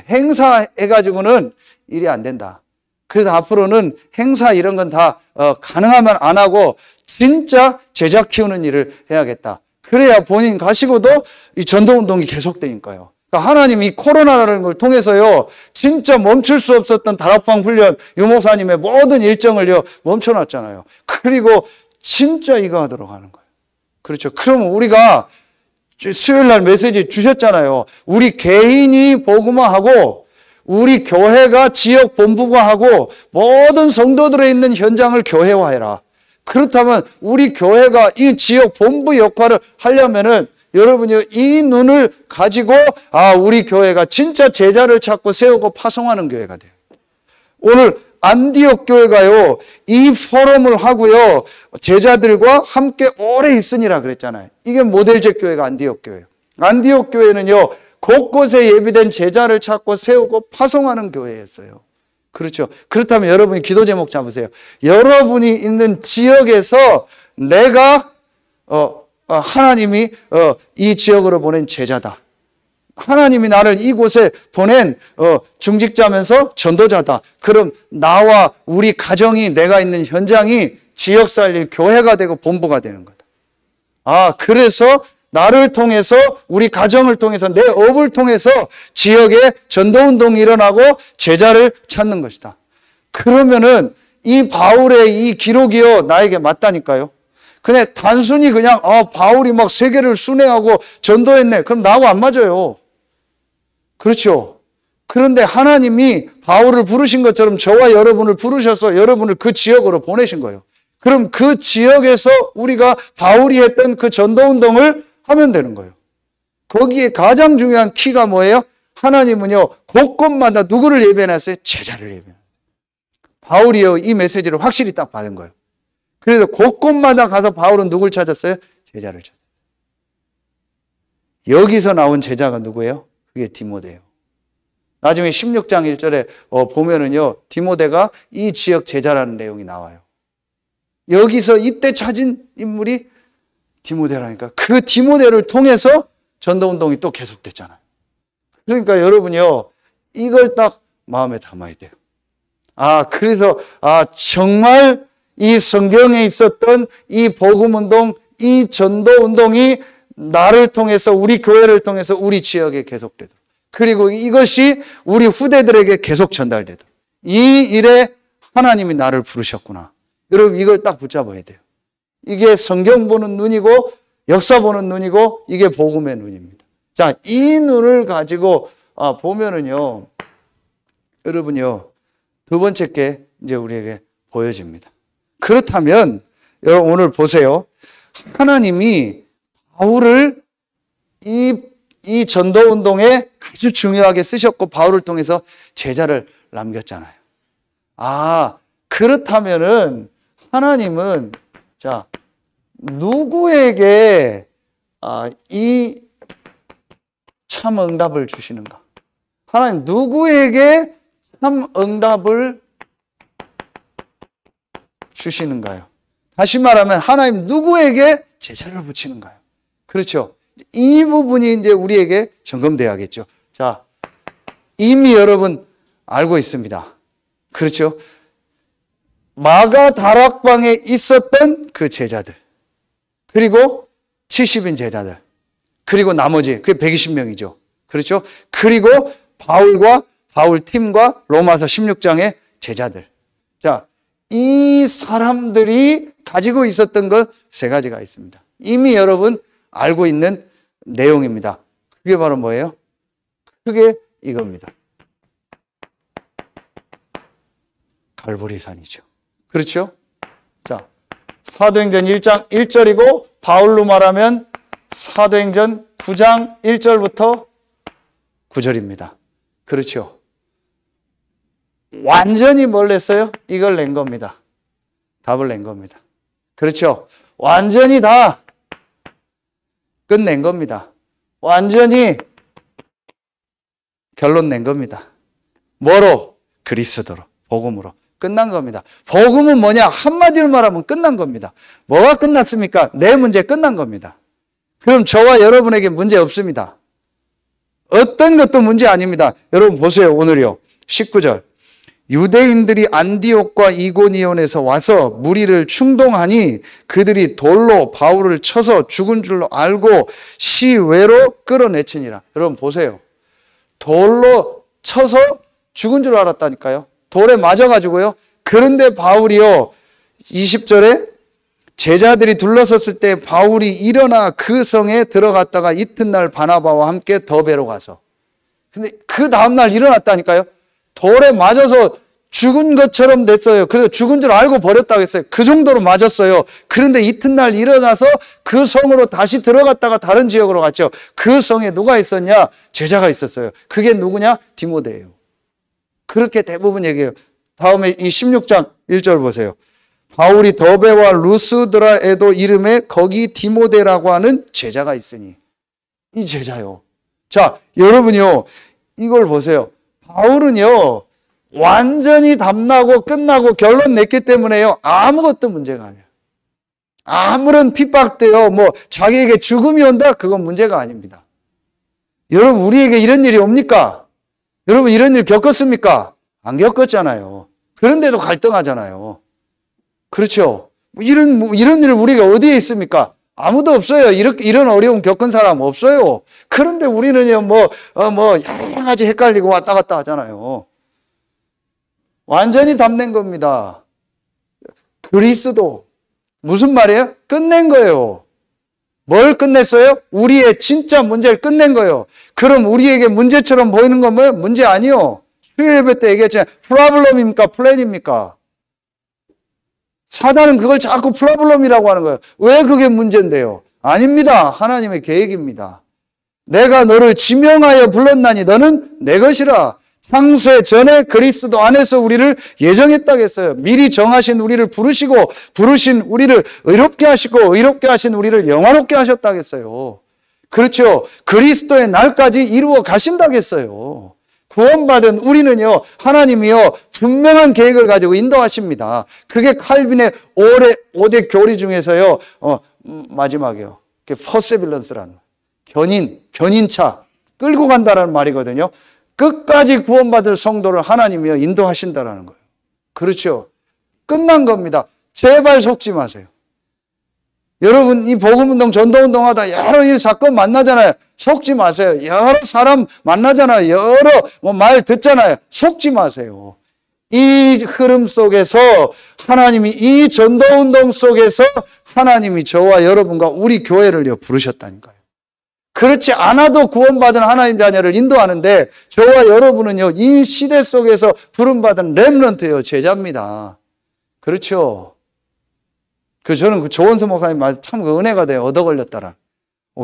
행사 해가지고는 일이 안 된다. 그래서 앞으로는 행사 이런 건 다 가능하면 안 하고 진짜 제자 키우는 일을 해야겠다. 그래야 본인 가시고도 이 전도운동이 계속되니까요. 그러니까 하나님이 이 코로나라는 걸 통해서요, 진짜 멈출 수 없었던 다락방 훈련, 유 목사님의 모든 일정을요, 멈춰놨잖아요. 그리고 진짜 이거 하도록 하는 거예요. 그렇죠. 그러면 우리가 수요일 날 메시지 주셨잖아요. 우리 개인이 복음화하고 우리 교회가 지역 본부화하고 모든 성도들에 있는 현장을 교회화해라. 그렇다면 우리 교회가 이 지역 본부 역할을 하려면은 여러분이 이 눈을 가지고 우리 교회가 진짜 제자를 찾고 세우고 파송하는 교회가 돼요. 오늘 안디옥 교회가요, 이 포럼을 하고요, 제자들과 함께 오래 있으니라 그랬잖아요. 이게 모델적 교회가 안디옥 교회예요. 안디옥 교회는요, 곳곳에 예비된 제자를 찾고 세우고 파송하는 교회였어요. 그렇죠. 그렇다면 여러분이 기도 제목 잡으세요. 여러분이 있는 지역에서 내가 하나님이 이 지역으로 보낸 제자다. 하나님이 나를 이곳에 보낸 중직자면서 전도자다. 그럼 나와 우리 가정이, 내가 있는 현장이 지역 살릴 교회가 되고 본부가 되는 거다. 그래서 나를 통해서, 우리 가정을 통해서, 내 업을 통해서 지역에 전도운동이 일어나고 제자를 찾는 것이다. 그러면은 이 바울의 이 기록이요, 나에게 맞다니까요. 그냥 단순히 그냥 바울이 막 세계를 순회하고 전도했네, 그럼 나하고 안 맞아요. 그렇죠. 그런데 하나님이 바울을 부르신 것처럼 저와 여러분을 부르셔서 여러분을 그 지역으로 보내신 거예요. 그럼 그 지역에서 우리가 바울이 했던 그 전도운동을 하면 되는 거예요. 거기에 가장 중요한 키가 뭐예요? 하나님은요, 곳곳마다 누구를 예배해놨어요? 제자를 예배해놨어요. 바울이요, 이 메시지를 확실히 딱 받은 거예요. 그래서 곳곳마다 가서 바울은 누굴 찾았어요? 제자를 찾았어요. 여기서 나온 제자가 누구예요? 그게 디모데예요. 나중에 16장 1절에 보면은요, 디모데가 이 지역 제자라는 내용이 나와요. 여기서 이때 찾은 인물이 디모데라니까. 그 디모데를 통해서 전도운동이 또 계속됐잖아요. 그러니까 여러분요, 이걸 딱 마음에 담아야 돼요. 그래서 정말 이 성경에 있었던 이 복음운동, 이 전도운동이 나를 통해서, 우리 교회를 통해서 우리 지역에 계속되도록, 그리고 이것이 우리 후대들에게 계속 전달되도록, 이 일에 하나님이 나를 부르셨구나. 여러분, 이걸 딱 붙잡아야 돼요. 이게 성경 보는 눈이고 역사 보는 눈이고 이게 복음의 눈입니다. 자, 이 눈을 가지고 보면은요, 여러분요, 두 번째 게 이제 우리에게 보여집니다. 그렇다면 여러분 오늘 보세요. 하나님이 바울을 이 전도운동에 아주 중요하게 쓰셨고 바울을 통해서 제자를 남겼잖아요. 그렇다면은 하나님은 자, 누구에게 이 참 응답을 주시는가? 하나님 누구에게 참 응답을 주시는가요? 다시 말하면 하나님 누구에게 제자를 붙이는가요? 그렇죠. 이 부분이 이제 우리에게 점검돼야겠죠. 자, 이미 여러분 알고 있습니다. 그렇죠. 마가 다락방에 있었던 그 제자들, 그리고 70인 제자들, 그리고 나머지 그게 120명이죠. 그렇죠. 그리고 바울 팀과 로마서 16장의 제자들. 자, 이 사람들이 가지고 있었던 것 세 가지가 있습니다. 이미 여러분 알고 있는 내용입니다. 그게 바로 뭐예요? 그게 이겁니다. 갈보리산이죠. 그렇죠? 자, 사도행전 1장 1절이고 바울로 말하면 사도행전 9장 1절부터 9절입니다. 그렇죠? 완전히 뭘 냈어요? 이걸 낸 겁니다. 답을 낸 겁니다. 그렇죠? 완전히 다 끝낸 겁니다. 완전히 결론 낸 겁니다. 뭐로? 그리스도로, 복음으로 끝난 겁니다. 복음은 뭐냐? 한마디로 말하면 끝난 겁니다. 뭐가 끝났습니까? 내 문제 끝난 겁니다. 그럼 저와 여러분에게 문제 없습니다. 어떤 것도 문제 아닙니다. 여러분 보세요. 오늘요. 19절. 유대인들이 안디옥과 이고니온에서 와서 무리를 충동하니 그들이 돌로 바울을 쳐서 죽은 줄로 알고 시외로 끌어내치니라. 여러분 보세요. 돌로 쳐서 죽은 줄 알았다니까요. 돌에 맞아가지고요. 그런데 바울이요. 20절에 제자들이 둘러섰을 때 바울이 일어나 그 성에 들어갔다가 이튿날 바나바와 함께 더베로 가서. 근데 그 다음날 일어났다니까요. 돌에 맞아서 죽은 것처럼 됐어요. 그래서 죽은 줄 알고 버렸다고 했어요. 그 정도로 맞았어요. 그런데 이튿날 일어나서 그 성으로 다시 들어갔다가 다른 지역으로 갔죠. 그 성에 누가 있었냐? 제자가 있었어요. 그게 누구냐? 디모데예요. 그렇게 대부분 얘기해요. 다음에 이 16장 1절 보세요. 바울이 더베와 루스드라에도 이름에 거기 디모데라고 하는 제자가 있으니. 이 제자요. 자, 여러분요. 이걸 보세요. 바울은요. 완전히 답나고 끝나고 결론 냈기 때문에요. 아무것도 문제가 아니에요. 아무런 핍박도요. 자기에게 죽음이 온다? 그건 문제가 아닙니다. 여러분 우리에게 이런 일이 옵니까? 여러분 이런 일 겪었습니까? 안 겪었잖아요. 그런데도 갈등하잖아요. 그렇죠? 이런 일을 우리가 어디에 있습니까? 아무도 없어요. 이런 어려움 겪은 사람 없어요. 그런데 우리는요, 여러 가지 헷갈리고 왔다 갔다 하잖아요. 완전히 답낸 겁니다. 그리스도. 무슨 말이에요? 끝낸 거예요. 뭘 끝냈어요? 우리의 진짜 문제를 끝낸 거예요. 그럼 우리에게 문제처럼 보이는 건 뭐예요? 문제 아니요. 수요 예배 때 얘기했잖아요. 프로블럼입니까? 플랜입니까? 사단은 그걸 자꾸 프로블럼이라고 하는 거예요. 왜 그게 문제인데요? 아닙니다. 하나님의 계획입니다. 내가 너를 지명하여 불렀나니 너는 내 것이라. 창세 전에 그리스도 안에서 우리를 예정했다겠어요. 미리 정하신 우리를 부르시고 부르신 우리를 의롭게 하시고 의롭게 하신 우리를 영화롭게 하셨다겠어요. 그렇죠. 그리스도의 날까지 이루어 가신다겠어요. 구원받은 우리는요, 하나님이요, 분명한 계획을 가지고 인도하십니다. 그게 칼빈의 5대 교리 중에서요, 마지막이요. 퍼세빌런스라는, 견인차, 끌고 간다라는 말이거든요. 끝까지 구원받을 성도를 하나님이요, 인도하신다라는 거예요. 그렇죠. 끝난 겁니다. 제발 속지 마세요. 여러분, 이 복음운동, 전도운동 하다 여러 일 사건 만나잖아요. 속지 마세요. 여러 사람 만나잖아요. 여러 말 듣잖아요. 속지 마세요. 이 흐름 속에서 하나님이, 이 전도운동 속에서 하나님이 저와 여러분과 우리 교회를요, 부르셨다니까요. 그렇지 않아도 구원받은 하나님 자녀를 인도하는데 저와 여러분은요, 이 시대 속에서 부름받은 렘넌트예요. 제자입니다. 그렇죠. 저는 그 조원수 목사님 말 참 그 은혜가 돼요. 얻어 걸렸다라.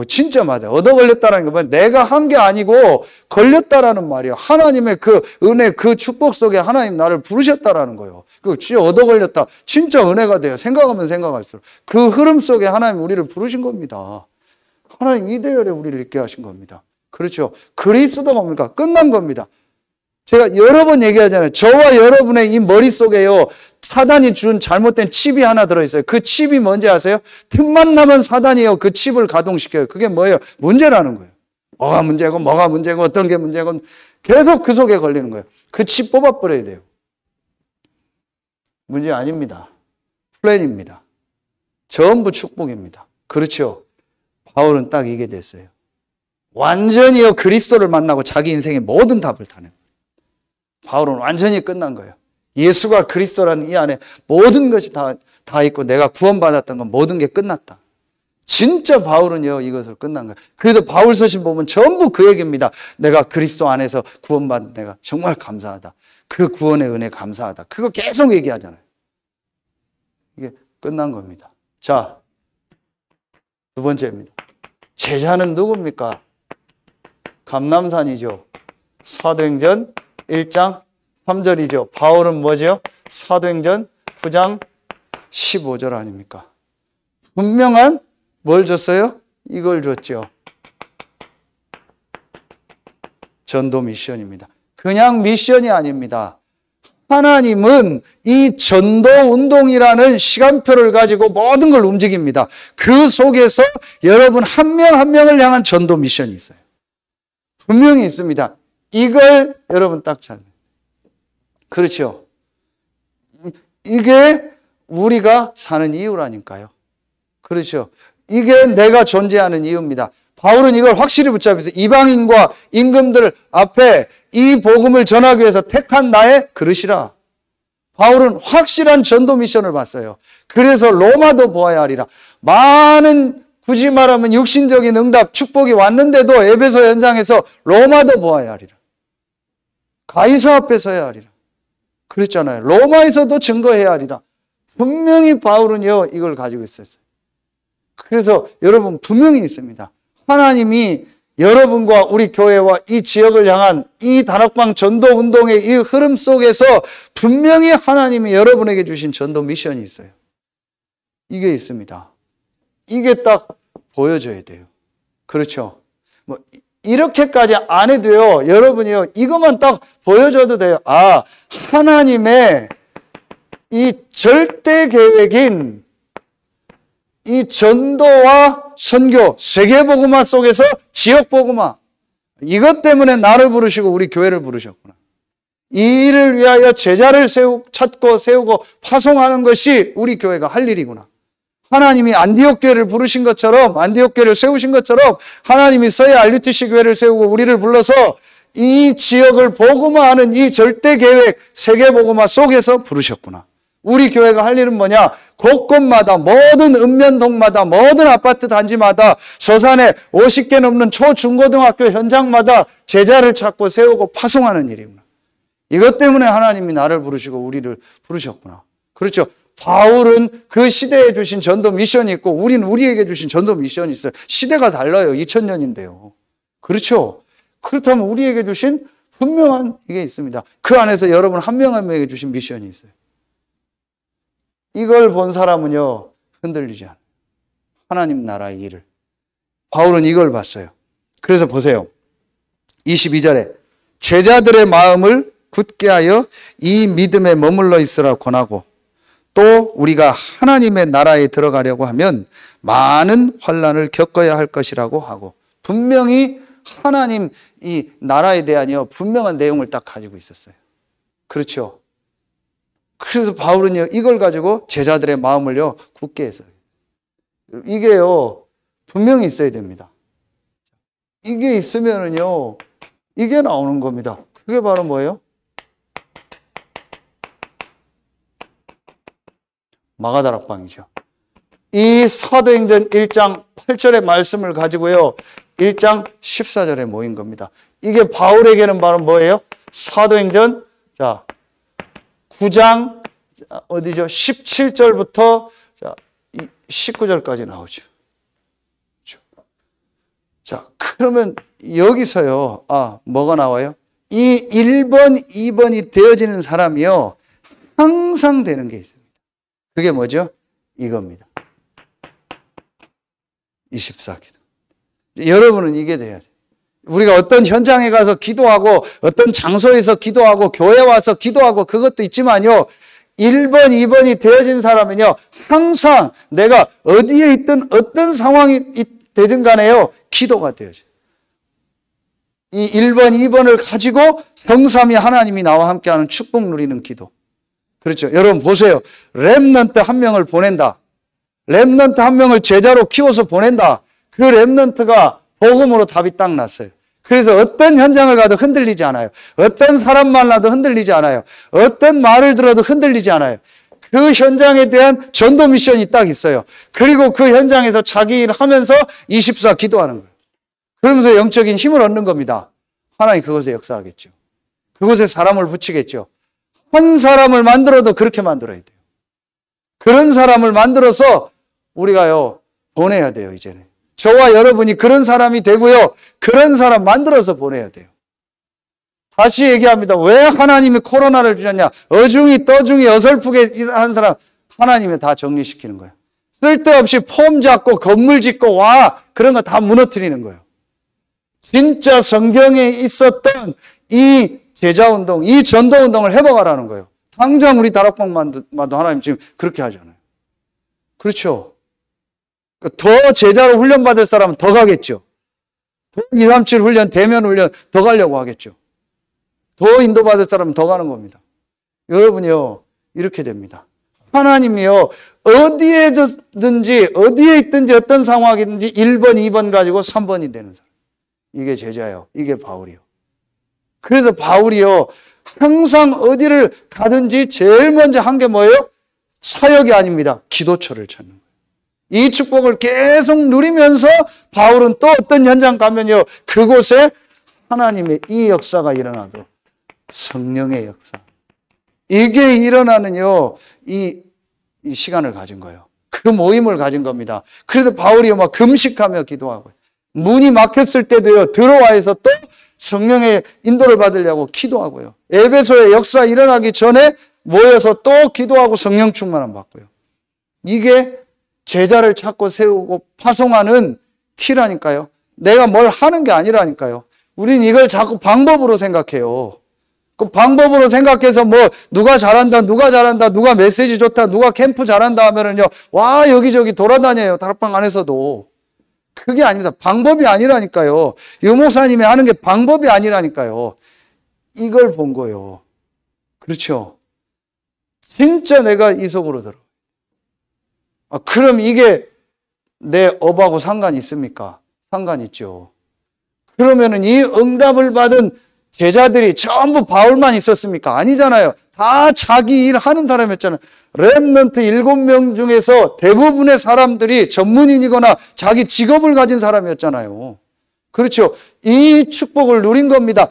진짜 맞아요. 얻어 걸렸다라는 게 뭐야? 내가 한 게 아니고 걸렸다라는 말이에요. 하나님의 그 은혜, 그 축복 속에 하나님 나를 부르셨다라는 거예요. 그 진짜 얻어 걸렸다. 진짜 은혜가 돼요. 생각하면 생각할수록. 그 흐름 속에 하나님 우리를 부르신 겁니다. 하나님 이대열에 우리를 있게 하신 겁니다. 그렇죠. 그리스도가 뭡니까? 끝난 겁니다. 제가 여러 번 얘기하잖아요. 저와 여러분의 이 머릿속에요, 사단이 준 잘못된 칩이 하나 들어있어요. 그 칩이 뭔지 아세요? 틈만 나면 사단이요, 그 칩을 가동시켜요. 그게 뭐예요? 문제라는 거예요. 뭐가 문제고 어떤 게 문제고 계속 그 속에 걸리는 거예요. 그 칩 뽑아버려야 돼요. 문제 아닙니다. 플랜입니다. 전부 축복입니다. 그렇죠. 바울은 딱 이게 됐어요. 완전히요, 그리스도를 만나고 자기 인생의 모든 답을 다는 거예요. 바울은 완전히 끝난 거예요. 예수가 그리스도라는 이 안에 모든 것이 다 있고 내가 구원받았던 건 모든 게 끝났다. 진짜 바울은요, 이것을 끝난 거예요. 그래도 바울 서신 보면 전부 그 얘기입니다. 내가 그리스도 안에서 구원받은 내가 정말 감사하다. 그 구원의 은혜 감사하다. 그거 계속 얘기하잖아요. 이게 끝난 겁니다. 자, 두 번째입니다. 제자는 누굽니까? 감람산이죠. 사도행전 1장 3절이죠. 바울은 뭐죠? 사도행전 9장 15절 아닙니까? 분명한 뭘 줬어요? 이걸 줬죠. 전도 미션입니다. 그냥 미션이 아닙니다. 하나님은 이 전도 운동이라는 시간표를 가지고 모든 걸 움직입니다. 그 속에서 여러분 한 명 한 명을 향한 전도 미션이 있어요. 분명히 있습니다. 이걸 여러분 딱 찾아요. 그렇죠. 이게 우리가 사는 이유라니까요. 그렇죠. 이게 내가 존재하는 이유입니다. 바울은 이걸 확실히 붙잡으면서 이방인과 임금들 앞에 이 복음을 전하기 위해서 택한 나의 그릇이라. 바울은 확실한 전도 미션을 봤어요. 그래서 로마도 보아야 하리라. 많은, 굳이 말하면 육신적인 응답, 축복이 왔는데도 에베소 현장에서 로마도 보아야 하리라. 가이사 앞에 서야 하리라. 그랬잖아요. 로마에서도 증거해야 하리라. 분명히 바울은요, 이걸 가지고 있었어요. 그래서 여러분 분명히 있습니다. 하나님이 여러분과 우리 교회와 이 지역을 향한 이 다락방 전도 운동의 이 흐름 속에서 분명히 하나님이 여러분에게 주신 전도 미션이 있어요. 이게 있습니다. 이게 딱 보여줘야 돼요. 그렇죠. 뭐 이렇게까지 안 해도요, 여러분이요, 이것만 딱 보여줘도 돼요. 아, 하나님의 이 절대 계획인 이 전도와 선교, 세계복음화 속에서 지역복음화, 이것 때문에 나를 부르시고 우리 교회를 부르셨구나. 이 일을 위하여 제자를 찾고 세우고 파송하는 것이 우리 교회가 할 일이구나. 하나님이 안디옥 교회를 부르신 것처럼, 안디옥 교회를 세우신 것처럼 하나님이 서해 RUTC 교회를 세우고 우리를 불러서 이 지역을 복음화하는 이 절대 계획, 세계복음화 속에서 부르셨구나. 우리 교회가 할 일은 뭐냐? 곳곳마다, 모든 읍면동마다, 모든 아파트 단지마다, 서산에 50개 넘는 초중고등학교 현장마다 제자를 찾고 세우고 파송하는 일이구나. 이것 때문에 하나님이 나를 부르시고 우리를 부르셨구나. 그렇죠. 바울은 그 시대에 주신 전도 미션이 있고 우리는 우리에게 주신 전도 미션이 있어요. 시대가 달라요. 2000년인데요. 그렇죠. 그렇다면 우리에게 주신 분명한 이게 있습니다. 그 안에서 여러분 한 명 한 명에게 주신 미션이 있어요. 이걸 본 사람은요, 흔들리지 않아요. 하나님 나라의 일을. 바울은 이걸 봤어요. 그래서 보세요. 22절에 제자들의 마음을 굳게 하여 이 믿음에 머물러 있으라 권하고, 또 우리가 하나님의 나라에 들어가려고 하면 많은 환난을 겪어야 할 것이라고 하고, 분명히 하나님 이 나라에 대한요 분명한 내용을 딱 가지고 있었어요. 그렇죠? 그래서 바울은요 이걸 가지고 제자들의 마음을요 굳게 했어요. 이게요 분명히 있어야 됩니다. 이게 있으면은요 이게 나오는 겁니다. 그게 바로 뭐예요? 마가다락방이죠. 이 사도행전 1장 8절의 말씀을 가지고요 1장 14절에 모인 겁니다. 이게 바울에게는 바로 뭐예요? 사도행전 9장 어디죠? 17절부터 19절까지 나오죠. 자, 그러면 여기서요. 뭐가 나와요? 이 1번, 2번이 되어지는 사람이요. 항상 되는 게 있습니다. 그게 뭐죠? 이겁니다. 24기도. 여러분은 이게 돼야 돼요. 우리가 어떤 현장에 가서 기도하고 어떤 장소에서 기도하고 교회 와서 기도하고 그것도 있지만요. 1번, 2번이 되어진 사람은요. 항상 내가 어디에 있든 어떤 상황이 되든 간에요. 기도가 되어져요. 이 1번, 2번을 가지고 성삼위 하나님이 나와 함께하는 축복 누리는 기도. 그렇죠. 여러분 보세요. 렘넌트 한 명을 보낸다. 렘넌트 한 명을 제자로 키워서 보낸다. 그 렘넌트가 복음으로 답이 딱 났어요. 그래서 어떤 현장을 가도 흔들리지 않아요. 어떤 사람 만나도 흔들리지 않아요. 어떤 말을 들어도 흔들리지 않아요. 그 현장에 대한 전도 미션이 딱 있어요. 그리고 그 현장에서 자기 일 하면서 24 기도하는 거예요. 그러면서 영적인 힘을 얻는 겁니다. 하나님 그것에 역사하겠죠. 그것에 사람을 붙이겠죠. 한 사람을 만들어도 그렇게 만들어야 돼요. 그런 사람을 만들어서 우리가요 보내야 돼요. 이제는 저와 여러분이 그런 사람이 되고요 그런 사람 만들어서 보내야 돼요. 다시 얘기합니다. 왜 하나님이 코로나를 주셨냐? 어중이 떠중이 어설프게 한 사람 하나님이 다 정리시키는 거예요. 쓸데없이 폼 잡고 건물 짓고 와 그런 거 다 무너뜨리는 거예요. 진짜 성경에 있었던 이 제자운동, 이 전도운동을 회복하라는 거예요. 당장 우리 다락방만도 하나님 지금 그렇게 하잖아요. 그렇죠? 더 제자로 훈련받을 사람은 더 가겠죠. 더 237 훈련, 대면 훈련 더 가려고 하겠죠. 더 인도받을 사람은 더 가는 겁니다. 여러분이요, 이렇게 됩니다. 하나님이요, 어디에든지, 어디에 있든지 어떤 상황이든지 1번, 2번 가지고 3번이 되는 사람. 이게 제자예요. 이게 바울이요. 그래서 바울이요, 항상 어디를 가든지 제일 먼저 한 게 뭐예요? 사역이 아닙니다. 기도처를 찾는 거예요. 이 축복을 계속 누리면서 바울은 또 어떤 현장 가면요, 그곳에 하나님의 이 역사가 일어나도록 성령의 역사. 이게 일어나는요, 이 시간을 가진 거예요. 그 모임을 가진 겁니다. 그래서 바울이요, 막 금식하며 기도하고, 문이 막혔을 때도요, 들어와서 또 성령의 인도를 받으려고 기도하고요. 에베소의 역사 일어나기 전에 모여서 또 기도하고 성령 충만함 받고요. 이게 제자를 찾고 세우고 파송하는 키라니까요. 내가 뭘 하는 게 아니라니까요. 우린 이걸 자꾸 방법으로 생각해요. 그 방법으로 생각해서 뭐 누가 잘한다, 누가 메시지 좋다, 누가 캠프 잘한다 하면은요, 와 여기저기 돌아다녀요. 다락방 안에서도. 그게 아닙니다. 방법이 아니라니까요. 유 목사님이 하는 게 방법이 아니라니까요. 이걸 본 거예요. 그렇죠? 진짜 내가 이 속으로 들어. 그럼 이게 내 업하고 상관이 있습니까? 상관 있죠. 그러면은 이 응답을 받은 제자들이 전부 바울만 있었습니까? 아니잖아요. 다 자기 일 하는 사람이었잖아요. 렘넌트 7명 중에서 대부분의 사람들이 전문인이거나 자기 직업을 가진 사람이었잖아요. 그렇죠. 이 축복을 누린 겁니다.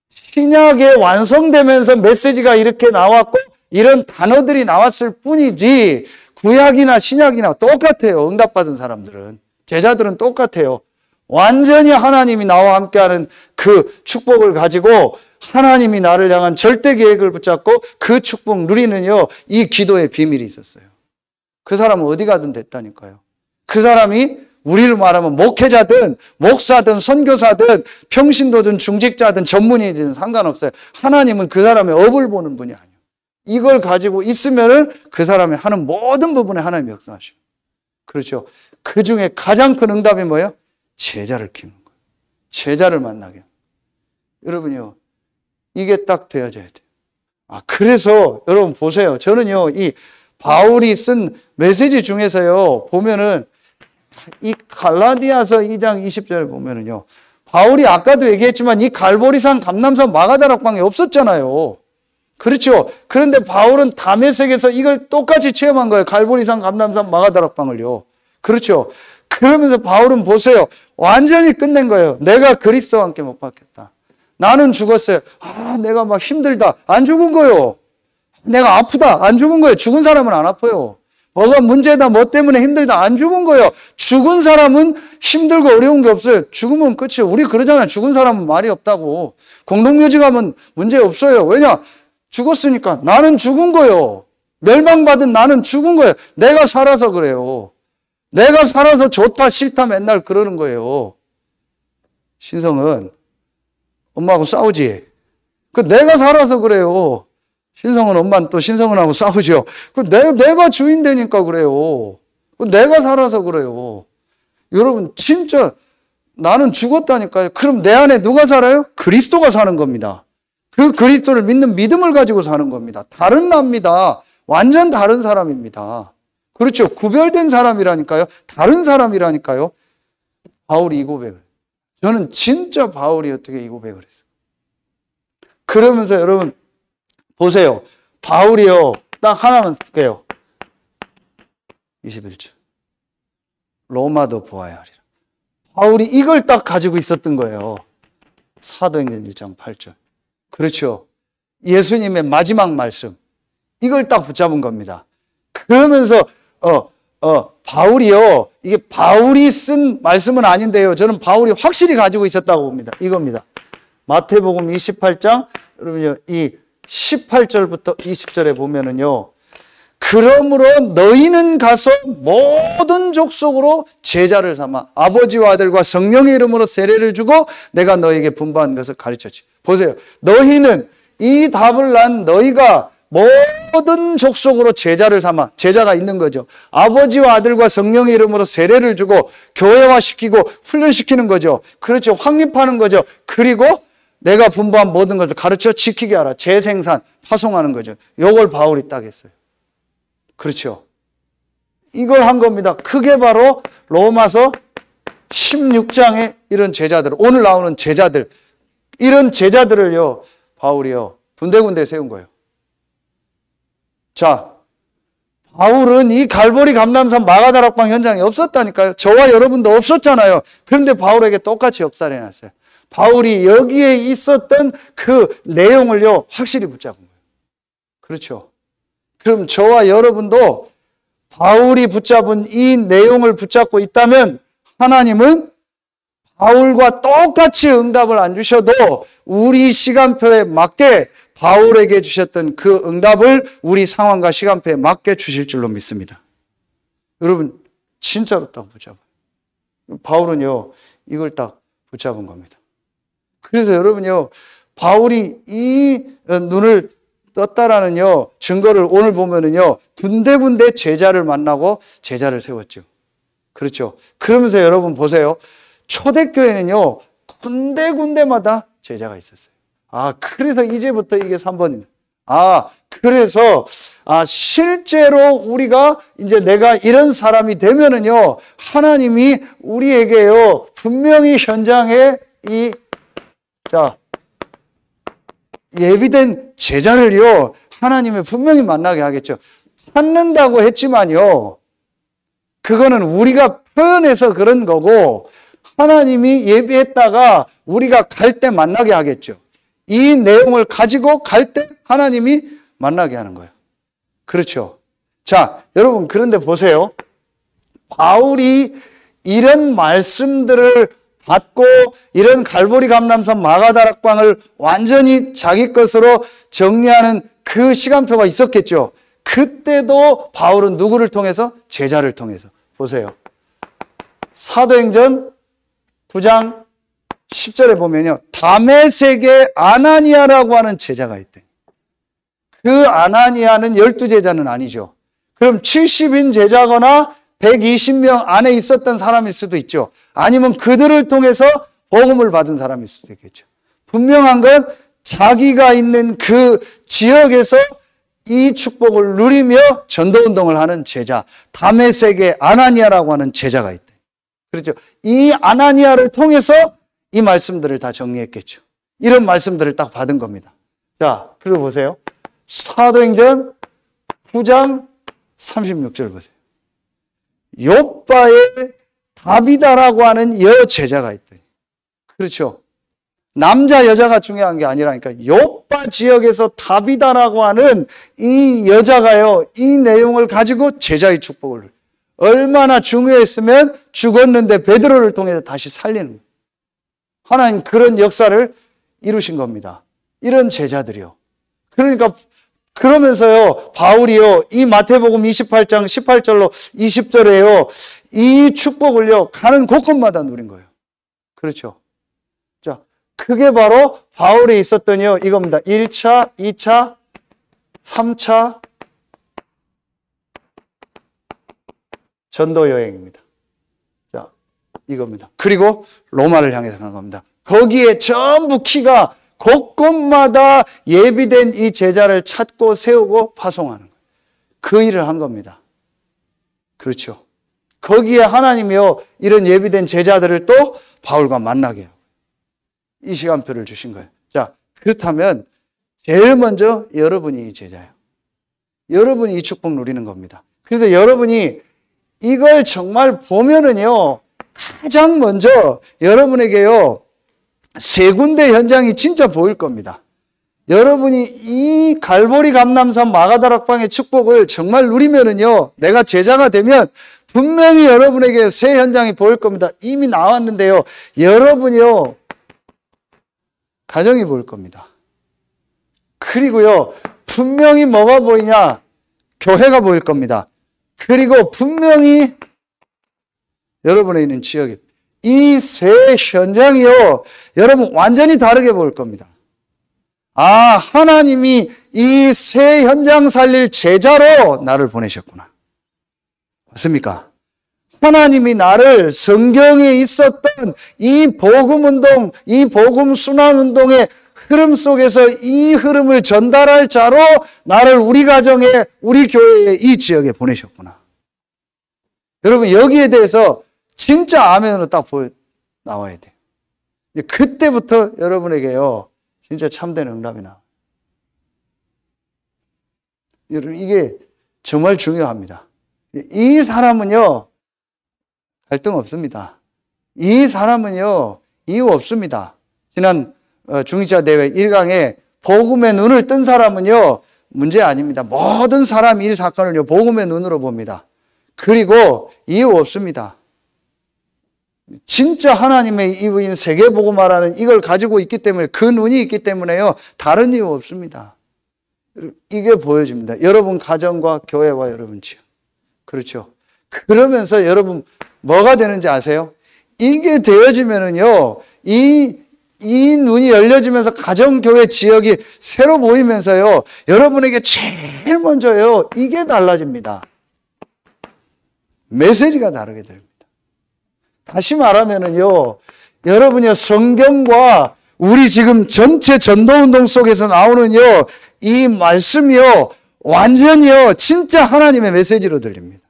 신약에 완성되면서 메시지가 이렇게 나왔고 이런 단어들이 나왔을 뿐이지 구약이나 신약이나 똑같아요. 응답받은 사람들은. 제자들은 똑같아요. 완전히 하나님이 나와 함께하는 그 축복을 가지고 하나님이 나를 향한 절대 계획을 붙잡고 그 축복 누리는요, 이 기도의 비밀이 있었어요. 그 사람은 어디 가든 됐다니까요. 그 사람이 우리를 말하면 목회자든 목사든 선교사든 평신도든 중직자든 전문의든 상관없어요. 하나님은 그 사람의 업을 보는 분이 아니에요. 이걸 가지고 있으면은 그 사람이 하는 모든 부분에 하나님이 역사하셔요. 그렇죠. 그 중에 가장 큰 응답이 뭐예요? 제자를 키우는 거예요. 제자를 만나게. 여러분요, 이게 딱 되어져야 돼요. 그래서 여러분 보세요. 저는요, 이 바울이 쓴 메시지 중에서요, 보면은 이 갈라디아서 2장 20절을 보면은요, 바울이 아까도 얘기했지만 이 갈보리산, 감람산, 마가다락방이 없었잖아요. 그렇죠. 그런데 바울은 다메섹에서 이걸 똑같이 체험한 거예요. 갈보리산, 감람산, 마가다락방을요. 그렇죠. 그러면서 바울은 보세요. 완전히 끝낸 거예요. 내가 그리스도와 함께 못 박혔다. 나는 죽었어요. 내가 막 힘들다. 안 죽은 거요. 내가 아프다. 안 죽은 거예요. 죽은 사람은 안 아파요. 뭐가 문제다. 뭐 때문에 힘들다. 안 죽은 거예요. 죽은 사람은 힘들고 어려운 게 없어요. 죽으면 끝이에요. 우리 그러잖아요. 죽은 사람은 말이 없다고. 공동묘지가면 문제 없어요. 왜냐? 죽었으니까. 나는 죽은 거예요. 멸망받은 나는 죽은 거예요. 내가 살아서 그래요. 내가 살아서 좋다 싫다 맨날 그러는 거예요. 신성은 엄마하고 싸우지. 내가 살아서 그래요. 신성은 엄마는 또 신성은하고 싸우죠. 내가 주인 되니까 그래요. 내가 살아서 그래요. 여러분 진짜 나는 죽었다니까요. 그럼 내 안에 누가 살아요? 그리스도가 사는 겁니다. 그 그리스도를 믿는 믿음을 가지고 사는 겁니다. 다른 납니다. 완전 다른 사람입니다. 그렇죠. 구별된 사람이라니까요. 다른 사람이라니까요. 바울이 이 고백을. 저는 진짜 바울이 어떻게 이 고백을 했어요. 그러면서 여러분 보세요. 바울이요. 딱 하나만 쓸게요. 21절. 로마도 보아야 하리라. 바울이 이걸 딱 가지고 있었던 거예요. 사도행전 1장 8절. 그렇죠. 예수님의 마지막 말씀. 이걸 딱 붙잡은 겁니다. 그러면서 바울이요. 이게 바울이 쓴 말씀은 아닌데요. 저는 바울이 확실히 가지고 있었다고 봅니다. 이겁니다. 마태복음 28장 여러분요. 이 18절부터 20절에 보면은요. 그러므로 너희는 가서 모든 족속으로 제자를 삼아 아버지와 아들과 성령의 이름으로 세례를 주고 내가 너희에게 분부한 것을 가르쳤지. 보세요. 너희는 이 답을 난 너희가 모든 족속으로 제자를 삼아. 제자가 있는 거죠. 아버지와 아들과 성령의 이름으로 세례를 주고 교회화시키고 훈련시키는 거죠. 그렇죠. 확립하는 거죠. 그리고 내가 분부한 모든 것을 가르쳐 지키게 하라. 재생산, 파송하는 거죠. 이걸 바울이 딱 했어요. 그렇죠. 이걸 한 겁니다. 그게 바로 로마서 16장의 이런 제자들, 오늘 나오는 제자들, 이런 제자들을요, 바울이요, 군데군데 세운 거예요. 자, 바울은 이 갈보리 감람산 마가다락방 현장에 없었다니까요. 저와 여러분도 없었잖아요. 그런데 바울에게 똑같이 역사를 해놨어요. 바울이 여기에 있었던 그 내용을요, 확실히 붙잡은 거예요. 그렇죠. 그럼 저와 여러분도 바울이 붙잡은 이 내용을 붙잡고 있다면 하나님은 바울과 똑같이 응답을 안 주셔도 우리 시간표에 맞게 바울에게 주셨던 그 응답을 우리 상황과 시간표에 맞게 주실 줄로 믿습니다. 여러분 진짜로 딱 붙잡아요. 바울은요 이걸 딱 붙잡은 겁니다. 그래서 여러분요 바울이 이 눈을 떴다라는요 증거를 오늘 보면은요 군데군데 제자를 만나고 제자를 세웠죠. 그렇죠. 그러면서 여러분 보세요. 초대교회는요 군데군데마다 제자가 있었어요. 그래서 이제부터 이게 3번이네. 그래서 실제로 우리가 이제 내가 이런 사람이 되면은요 하나님이 우리에게요 분명히 현장에 예비된 제자를요 하나님이 분명히 만나게 하겠죠. 찾는다고 했지만요 그거는 우리가 표현해서 그런 거고 하나님이 예비했다가 우리가 갈 때 만나게 하겠죠. 이 내용을 가지고 갈 때 하나님이 만나게 하는 거예요. 그렇죠. 자, 여러분 그런데 보세요. 바울이 이런 말씀들을 받고 이런 갈보리 감람산 마가다락방을 완전히 자기 것으로 정리하는 그 시간표가 있었겠죠. 그때도 바울은 누구를 통해서? 제자를 통해서. 보세요. 사도행전 9장 10절에 보면요. 다메섹에 아나니아라고 하는 제자가 있대. 그 아나니아는 12제자는 아니죠. 그럼 70인 제자거나 120명 안에 있었던 사람일 수도 있죠. 아니면 그들을 통해서 복음을 받은 사람일 수도 있겠죠. 분명한 건 자기가 있는 그 지역에서 이 축복을 누리며 전도운동을 하는 제자, 다메섹의 아나니아라고 하는 제자가 있대. 그렇죠. 이 아나니아를 통해서 이 말씀들을 다 정리했겠죠. 이런 말씀들을 딱 받은 겁니다. 자, 그리고 보세요. 사도행전 9장 36절 보세요. 욥바에 다비다라고 하는 여제자가 있대. 그렇죠. 남자 여자가 중요한 게 아니라니까. 욥바 지역에서 다비다라고 하는 이 여자가요, 이 내용을 가지고 제자의 축복을 얼마나 중요했으면 죽었는데 베드로를 통해서 다시 살리는 거예요. 하나님 그런 역사를 이루신 겁니다. 이런 제자들이요. 그러니까 그러면서요, 바울이요, 이 마태복음 28장 18절로 20절에요, 이 축복을요, 가는 곳곳마다 누린 거예요. 그렇죠. 자, 그게 바로 바울에 있었던요, 이겁니다. 1차, 2차, 3차 전도 여행입니다. 자, 이겁니다. 그리고 로마를 향해서 간 겁니다. 거기에 전부 키가 곳곳마다 예비된 이 제자를 찾고 세우고 파송하는 거예요. 그 일을 한 겁니다. 그렇죠. 거기에 하나님이요, 이런 예비된 제자들을 또 바울과 만나게 하고 이 시간표를 주신 거예요. 자, 그렇다면 제일 먼저 여러분이 이 제자예요. 여러분이 이 축복 누리는 겁니다. 그래서 여러분이 이걸 정말 보면은요, 가장 먼저 여러분에게요, 세 군데 현장이 진짜 보일 겁니다. 여러분이 이 갈보리 감람산 마가다락방의 축복을 정말 누리면은요, 내가 제자가 되면 분명히 여러분에게 세 현장이 보일 겁니다. 이미 나왔는데요, 여러분이요, 가정이 보일 겁니다. 그리고요, 분명히 뭐가 보이냐? 교회가 보일 겁니다. 그리고 분명히 여러분에 있는 지역이, 이 세 현장이요, 여러분 완전히 다르게 보일 겁니다. 아, 하나님이 이 세 현장 살릴 제자로 나를 보내셨구나. 맞습니까? 하나님이 나를 성경에 있었던 이 복음운동, 이 복음순환운동의 흐름 속에서 이 흐름을 전달할 자로 나를 우리 가정에, 우리 교회에, 이 지역에 보내셨구나. 여러분, 여기에 대해서 진짜 아멘으로 딱 나와야 돼요. 그때부터 여러분에게요, 진짜 참된 응답이 나와요. 여러분, 이게 정말 중요합니다. 이 사람은요, 갈등 없습니다. 이 사람은요, 이유 없습니다. 지난 중위자 대회 1강에 복음의 눈을 뜬 사람은요, 문제 아닙니다. 모든 사람 일 사건을요, 복음의 눈으로 봅니다. 그리고 이유 없습니다. 진짜 하나님의 이유인 세계복음화라는 이걸 가지고 있기 때문에, 그 눈이 있기 때문에요, 다른 이유 없습니다. 이게 보여집니다. 여러분 가정과 교회와 여러분 지역. 그렇죠. 그러면서 여러분 뭐가 되는지 아세요? 이게 되어지면은요, 이 눈이 열려지면서 가정, 교회, 지역이 새로 보이면서요, 여러분에게 제일 먼저요, 이게 달라집니다. 메시지가 다르게 됩니다. 다시 말하면은요, 여러분이 성경과 우리 지금 전체 전도운동 속에서 나오는요, 이 말씀이요, 완전히요, 진짜 하나님의 메시지로 들립니다.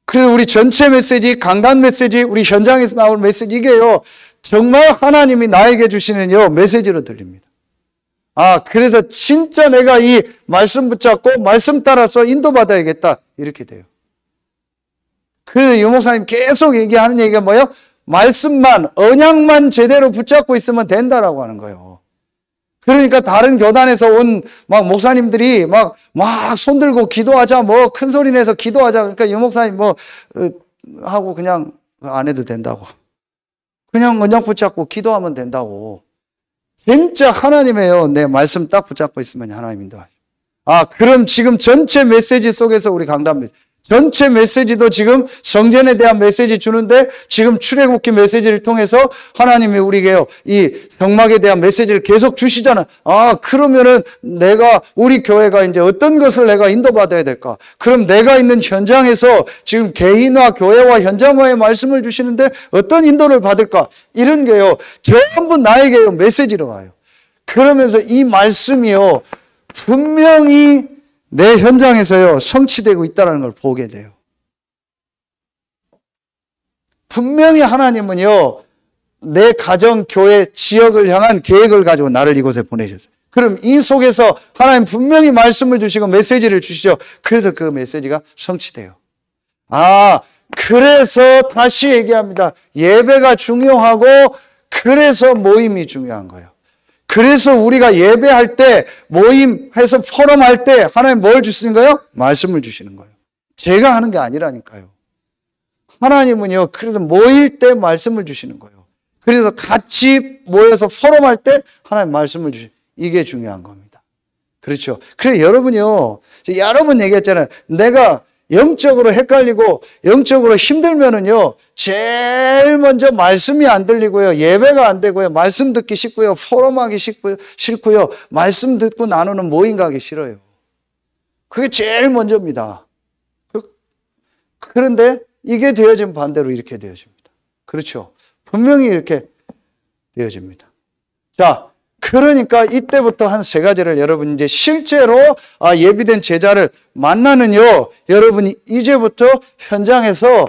그래서 우리 전체 메시지, 강단 메시지, 우리 현장에서 나오는 메시지, 이게요, 정말 하나님이 나에게 주시는요, 메시지로 들립니다. 아, 그래서 진짜 내가 이 말씀 붙잡고 말씀 따라서 인도받아야겠다. 이렇게 돼요. 그래서 유목사님 계속 얘기하는 얘기가 뭐예요? 말씀만, 언약만 제대로 붙잡고 있으면 된다라고 하는 거예요. 그러니까 다른 교단에서 온 막 목사님들이 막 손들고 기도하자, 뭐 큰 소리 내서 기도하자. 그러니까 유목사님 하고 그냥 안 해도 된다고. 그냥 언약 붙잡고 기도하면 된다고. 진짜 하나님이에요. 내 말씀 딱 붙잡고 있으면 하나님 인도하죠. 그럼 지금 전체 메시지 속에서 우리 강단 전체 메시지도 지금 성전에 대한 메시지 주는데 지금 출애굽기 메시지를 통해서 하나님이 우리에게 이 성막에 대한 메시지를 계속 주시잖아. 그러면은 우리 교회가 이제 어떤 것을 내가 인도받아야 될까? 그럼 내가 있는 현장에서 지금 개인화, 교회와 현장화의 말씀을 주시는데 어떤 인도를 받을까? 이런 게요. 전부 나에게요. 메시지로 와요. 그러면서 이 말씀이요. 분명히 내 현장에서요, 성취되고 있다는 걸 보게 돼요. 분명히 하나님은요, 내 가정, 교회, 지역을 향한 계획을 가지고 나를 이곳에 보내셨어요. 그럼 이 속에서 하나님 분명히 말씀을 주시고 메시지를 주시죠. 그래서 그 메시지가 성취돼요. 그래서 다시 얘기합니다. 예배가 중요하고, 그래서 모임이 중요한 거예요. 그래서 우리가 예배할 때, 모임해서 포럼할 때 하나님 뭘 주시는 거예요? 말씀을 주시는 거예요. 제가 하는 게 아니라니까요. 하나님은요, 그래서 모일 때 말씀을 주시는 거예요. 그래서 같이 모여서 포럼할 때 하나님 말씀을 주시는, 이게 중요한 겁니다. 그렇죠. 그래, 여러분요, 여러분 얘기했잖아요. 내가 영적으로 헷갈리고 영적으로 힘들면은요, 제일 먼저 말씀이 안 들리고요, 예배가 안 되고요, 말씀 듣기 싫고요, 포럼하기 싫고요, 말씀 듣고 나누는 모임 가기 싫어요. 그게 제일 먼저입니다. 그런데 이게 되어지면 반대로 이렇게 되어집니다. 그렇죠. 분명히 이렇게 되어집니다. 자, 그러니까 이때부터 한 세 가지를 여러분 이제 실제로 예비된 제자를 만나는요, 여러분이 이제부터 현장에서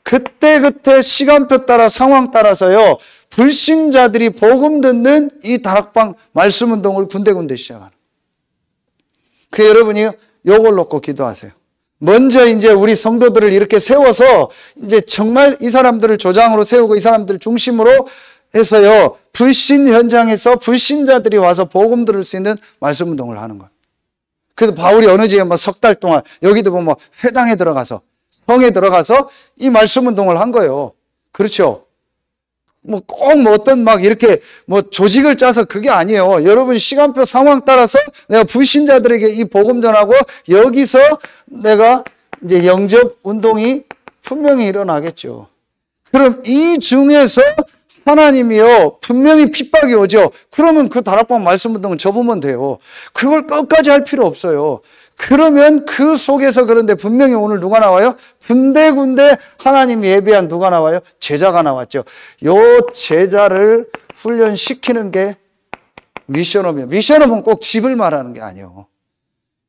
그때 시간표 따라 상황 따라서요, 불신자들이 복음 듣는 이 다락방 말씀 운동을 군데군데 시작하는. 그 여러분이 요걸 놓고 기도하세요. 먼저 이제 우리 성도들을 이렇게 세워서 이제 정말 이 사람들을 조장으로 세우고 이 사람들 중심으로 해서요, 불신 현장에서 불신자들이 와서 복음 들을 수 있는 말씀 운동을 하는 거예요. 그래서 바울이 어느 지에 석 달 동안 여기도 보면 회당에 들어가서 성에 들어가서 이 말씀 운동을 한 거예요. 그렇죠. 꼭 어떤 이렇게 조직을 짜서 그게 아니에요. 여러분 시간표 상황 따라서 내가 불신자들에게 이 복음 전하고 여기서 내가 이제 영접 운동이 분명히 일어나겠죠. 그럼 이 중에서 하나님이요, 분명히 핍박이 오죠. 그러면 그 다락방 말씀 운동은 접으면 돼요. 그걸 끝까지 할 필요 없어요. 그러면 그 속에서 그런데 분명히 오늘 누가 나와요? 군데군데 하나님이 예비한 누가 나와요? 제자가 나왔죠. 요 제자를 훈련시키는 게 미션업이에요. 미션업은 꼭 집을 말하는 게 아니에요.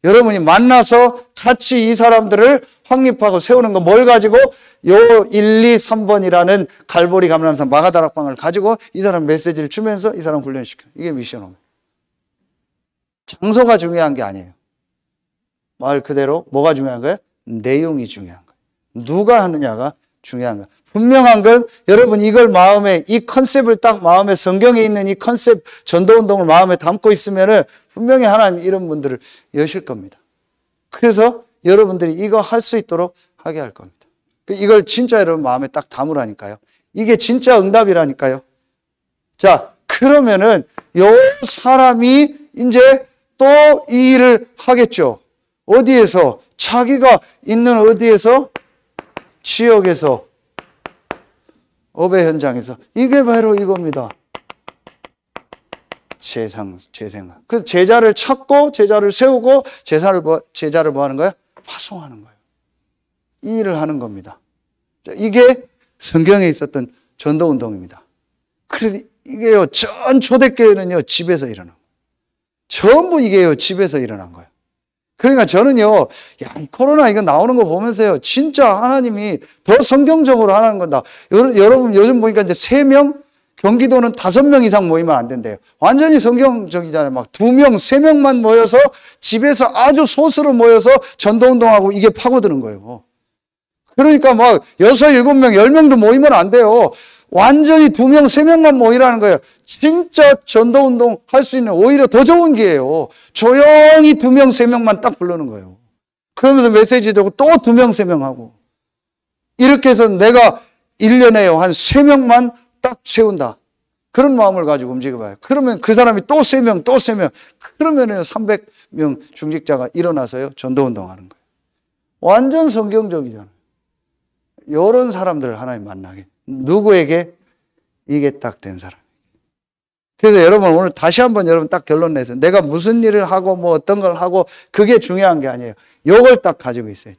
여러분이 만나서 같이 이 사람들을 확립하고 세우는 거 뭘 가지고? 요 1, 2, 3번이라는 갈보리 감람산 마가다락방을 가지고 이 사람 메시지를 주면서 이 사람 훈련시켜요. 이게 미션업이에요. 장소가 중요한 게 아니에요. 말 그대로 뭐가 중요한 거예요? 내용이 중요한 거예요. 누가 하느냐가 중요한 거예요. 분명한 건 여러분 이걸 마음에, 이 컨셉을 딱 마음에, 성경에 있는 이 컨셉 전도운동을 마음에 담고 있으면은 분명히 하나님 이런 분들을 여실 겁니다. 그래서 여러분들이 이거 할 수 있도록 하게 할 겁니다. 이걸 진짜 여러분 마음에 딱 담으라니까요. 이게 진짜 응답이라니까요. 자, 그러면은 요 사람이 이제 또 이 일을 하겠죠. 어디에서? 자기가 있는 어디에서? 지역에서, 업의 현장에서. 이게 바로 이겁니다. 재생활. 그래서 제자를 찾고, 제자를 세우고, 제자를 뭐 하는 거야? 파송하는 거예요. 이 일을 하는 겁니다. 이게 성경에 있었던 전도운동입니다. 그래서 이게요, 전 초대교회는요, 집에서 일어난 거예요. 전부 이게요, 집에서 일어난 거예요. 그러니까 저는요, 코로나 이거 나오는 거 보면서요, 진짜 하나님이 더 성경적으로 하는 건다. 여러분 요즘 보니까 이제 3명, 경기도는 5명 이상 모이면 안 된대요. 완전히 성경적이잖아요. 2명, 3명만 모여서 집에서 아주 소수로 모여서 전도운동하고 이게 파고드는 거예요. 그러니까 6, 7명, 10명도 모이면 안 돼요. 완전히 2명, 3명만 모이라는 거예요. 진짜 전도운동 할 수 있는 오히려 더 좋은 기회예요. 조용히 2명, 3명만 딱 부르는 거예요. 그러면서 메시지 들고 또 2명, 3명 하고. 이렇게 해서 내가 1년에 한 3명만 딱 세운다. 그런 마음을 가지고 움직여봐요. 그러면 그 사람이 또 3명, 또 3명. 그러면 300명 중직자가 일어나서요. 전도운동하는 거예요. 완전 성경적이잖아요. 이런 사람들을 하나님 만나게. 누구에게? 이게 딱 된 사람. 그래서 여러분 오늘 다시 한번 여러분 딱 결론 내세요. 내가 무슨 일을 하고 뭐 어떤 걸 하고 그게 중요한 게 아니에요. 요걸 딱 가지고 있어야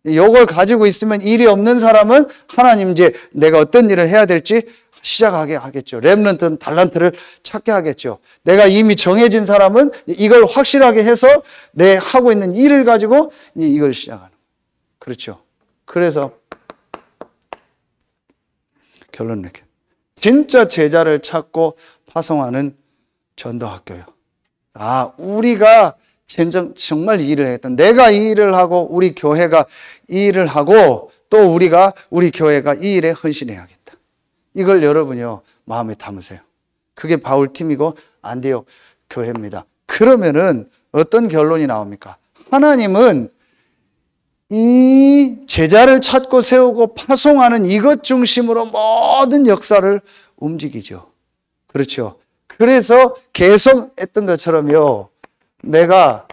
돼. 요걸 가지고 있으면 일이 없는 사람은 하나님 이제 내가 어떤 일을 해야 될지 시작하게 하겠죠. 렘넌트는 달란트를 찾게 하겠죠. 내가 이미 정해진 사람은 이걸 확실하게 해서 내 하고 있는 일을 가지고 이걸 시작하는 거예요. 그렇죠. 그래서 결론 내게. 진짜 제자를 찾고 파송하는 전도학교요. 아, 우리가 정말 이 일을 했던, 내가 이 일을 하고 우리 교회가 이 일을 하고 또 우리 교회가 이 일에 헌신해야겠다. 이걸 여러분이요 마음에 담으세요. 그게 바울팀이고 안디옥 교회입니다. 그러면은 어떤 결론이 나옵니까? 하나님은 이 제자를 찾고 세우고 파송하는 이것 중심으로 모든 역사를 움직이죠. 그렇죠. 그래서 계속 했던 것처럼요. 내가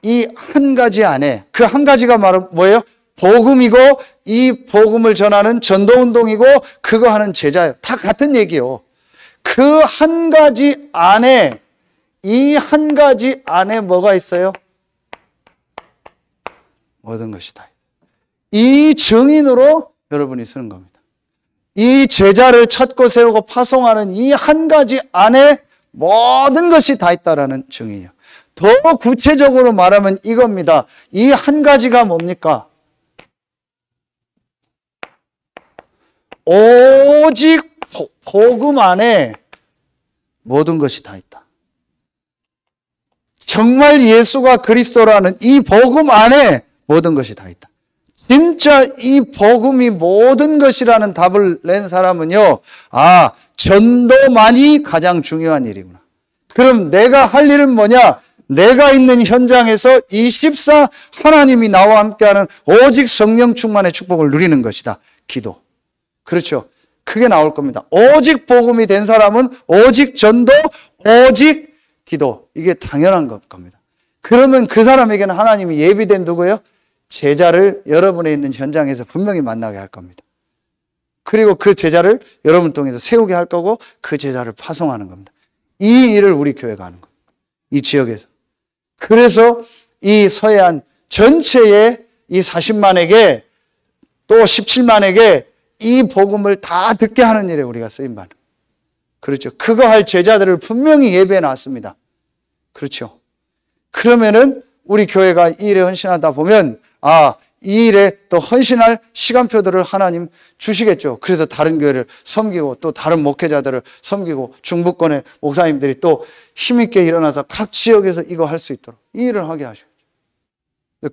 이 한 가지 안에 그 한 가지가 뭐예요? 복음이고 이 복음을 전하는 전도운동이고 그거 하는 제자예요. 다 같은 얘기요. 그 한 가지 안에 이 한 가지 안에 뭐가 있어요? 모든 것이 다. 이 증인으로 여러분이 서는 겁니다. 이 제자를 찾고 세우고 파송하는 이 한 가지 안에 모든 것이 다 있다라는 증인이요. 더 구체적으로 말하면 이겁니다. 이 한 가지가 뭡니까? 오직 복음 안에 모든 것이 다 있다. 정말 예수가 그리스도라는 이 복음 안에 모든 것이 다 있다. 진짜 이 복음이 모든 것이라는 답을 낸 사람은요, 아, 전도만이 가장 중요한 일이구나. 그럼 내가 할 일은 뭐냐? 내가 있는 현장에서 24 하나님이 나와 함께하는 오직 성령 충만의 축복을 누리는 것이다. 기도. 그렇죠. 그게 나올 겁니다. 오직 복음이 된 사람은 오직 전도, 오직 기도. 이게 당연한 겁니다. 그러면 그 사람에게는 하나님이 예비된 누구예요? 제자를 여러분의 있는 현장에서 분명히 만나게 할 겁니다. 그리고 그 제자를 여러분 통해서 세우게 할 거고 그 제자를 파송하는 겁니다. 이 일을 우리 교회가 하는 거예요. 이 지역에서. 그래서 이 서해안 전체의 이 40만에게 또 17만에게 이 복음을 다 듣게 하는 일에 우리가 쓰임받는. 그렇죠. 그거 할 제자들을 분명히 예배해 놨습니다. 그렇죠. 그러면은 우리 교회가 이 일에 헌신하다 보면 아, 이 일에 또 헌신할 시간표들을 하나님 주시겠죠. 그래서 다른 교회를 섬기고 또 다른 목회자들을 섬기고 중부권의 목사님들이 또 힘있게 일어나서 각 지역에서 이거 할 수 있도록 이 일을 하게 하셔요.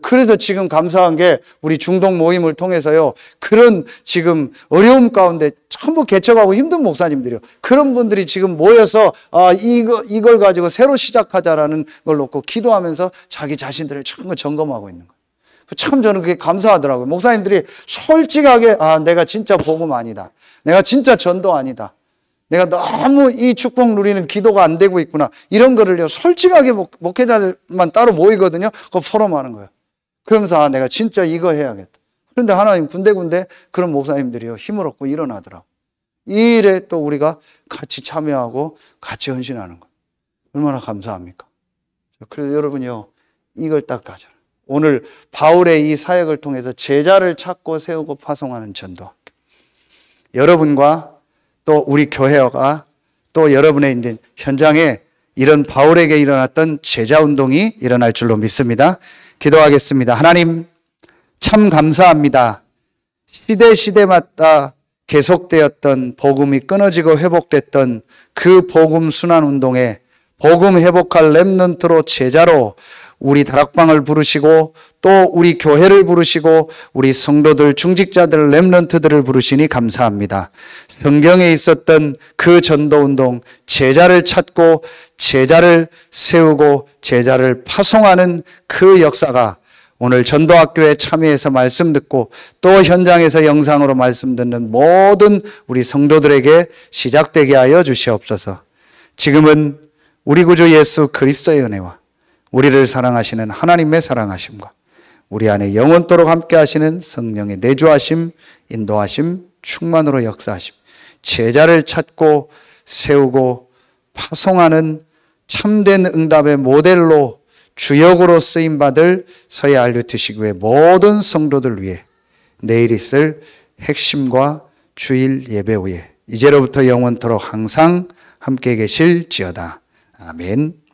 그래서 지금 감사한 게 우리 중동 모임을 통해서요. 그런 지금 어려움 가운데 전부 개척하고 힘든 목사님들이요. 그런 분들이 지금 모여서 아, 이걸 가지고 새로 시작하자라는 걸 놓고 기도하면서 자기 자신들을 전부 점검하고 있는 거예요. 참 저는 그게 감사하더라고요. 목사님들이 솔직하게 아, 내가 진짜 복음 아니다. 내가 진짜 전도 아니다. 내가 너무 이 축복 누리는 기도가 안 되고 있구나. 이런 거를요. 솔직하게 목회자들만 따로 모이거든요. 그거 포럼하는 거예요. 그러면서 아, 내가 진짜 이거 해야겠다. 그런데 하나님 군데군데 그런 목사님들이요. 힘을 얻고 일어나더라고요. 이 일에 또 우리가 같이 참여하고 같이 헌신하는 거. 얼마나 감사합니까? 그래서 여러분이요. 이걸 딱 가져라. 오늘 바울의 이 사역을 통해서 제자를 찾고 세우고 파송하는 전도. 여러분과 또 우리 교회가 또 여러분의 있는 현장에 이런 바울에게 일어났던 제자 운동이 일어날 줄로 믿습니다. 기도하겠습니다. 하나님 참 감사합니다. 시대마다 계속되었던 복음이 끊어지고 회복됐던 그 복음 순환 운동에 복음 회복할 렘넌트로 제자로 우리 다락방을 부르시고 또 우리 교회를 부르시고 우리 성도들 중직자들 렘넌트들을 부르시니 감사합니다. 성경에 있었던 그 전도운동 제자를 찾고 제자를 세우고 제자를 파송하는 그 역사가 오늘 전도학교에 참여해서 말씀 듣고 또 현장에서 영상으로 말씀 듣는 모든 우리 성도들에게 시작되게 하여 주시옵소서. 지금은 우리 구주 예수 그리스도의 은혜와 우리를 사랑하시는 하나님의 사랑하심과 우리 안에 영원토록 함께 하시는 성령의 내주하심, 인도하심, 충만으로 역사하심, 제자를 찾고 세우고 파송하는 참된 응답의 모델로 주역으로 쓰임받을 서해 알류트시교회 모든 성도들 위해 내일 있을 핵심과 주일 예배 후에 이제로부터 영원토록 항상 함께 계실지어다. 아멘.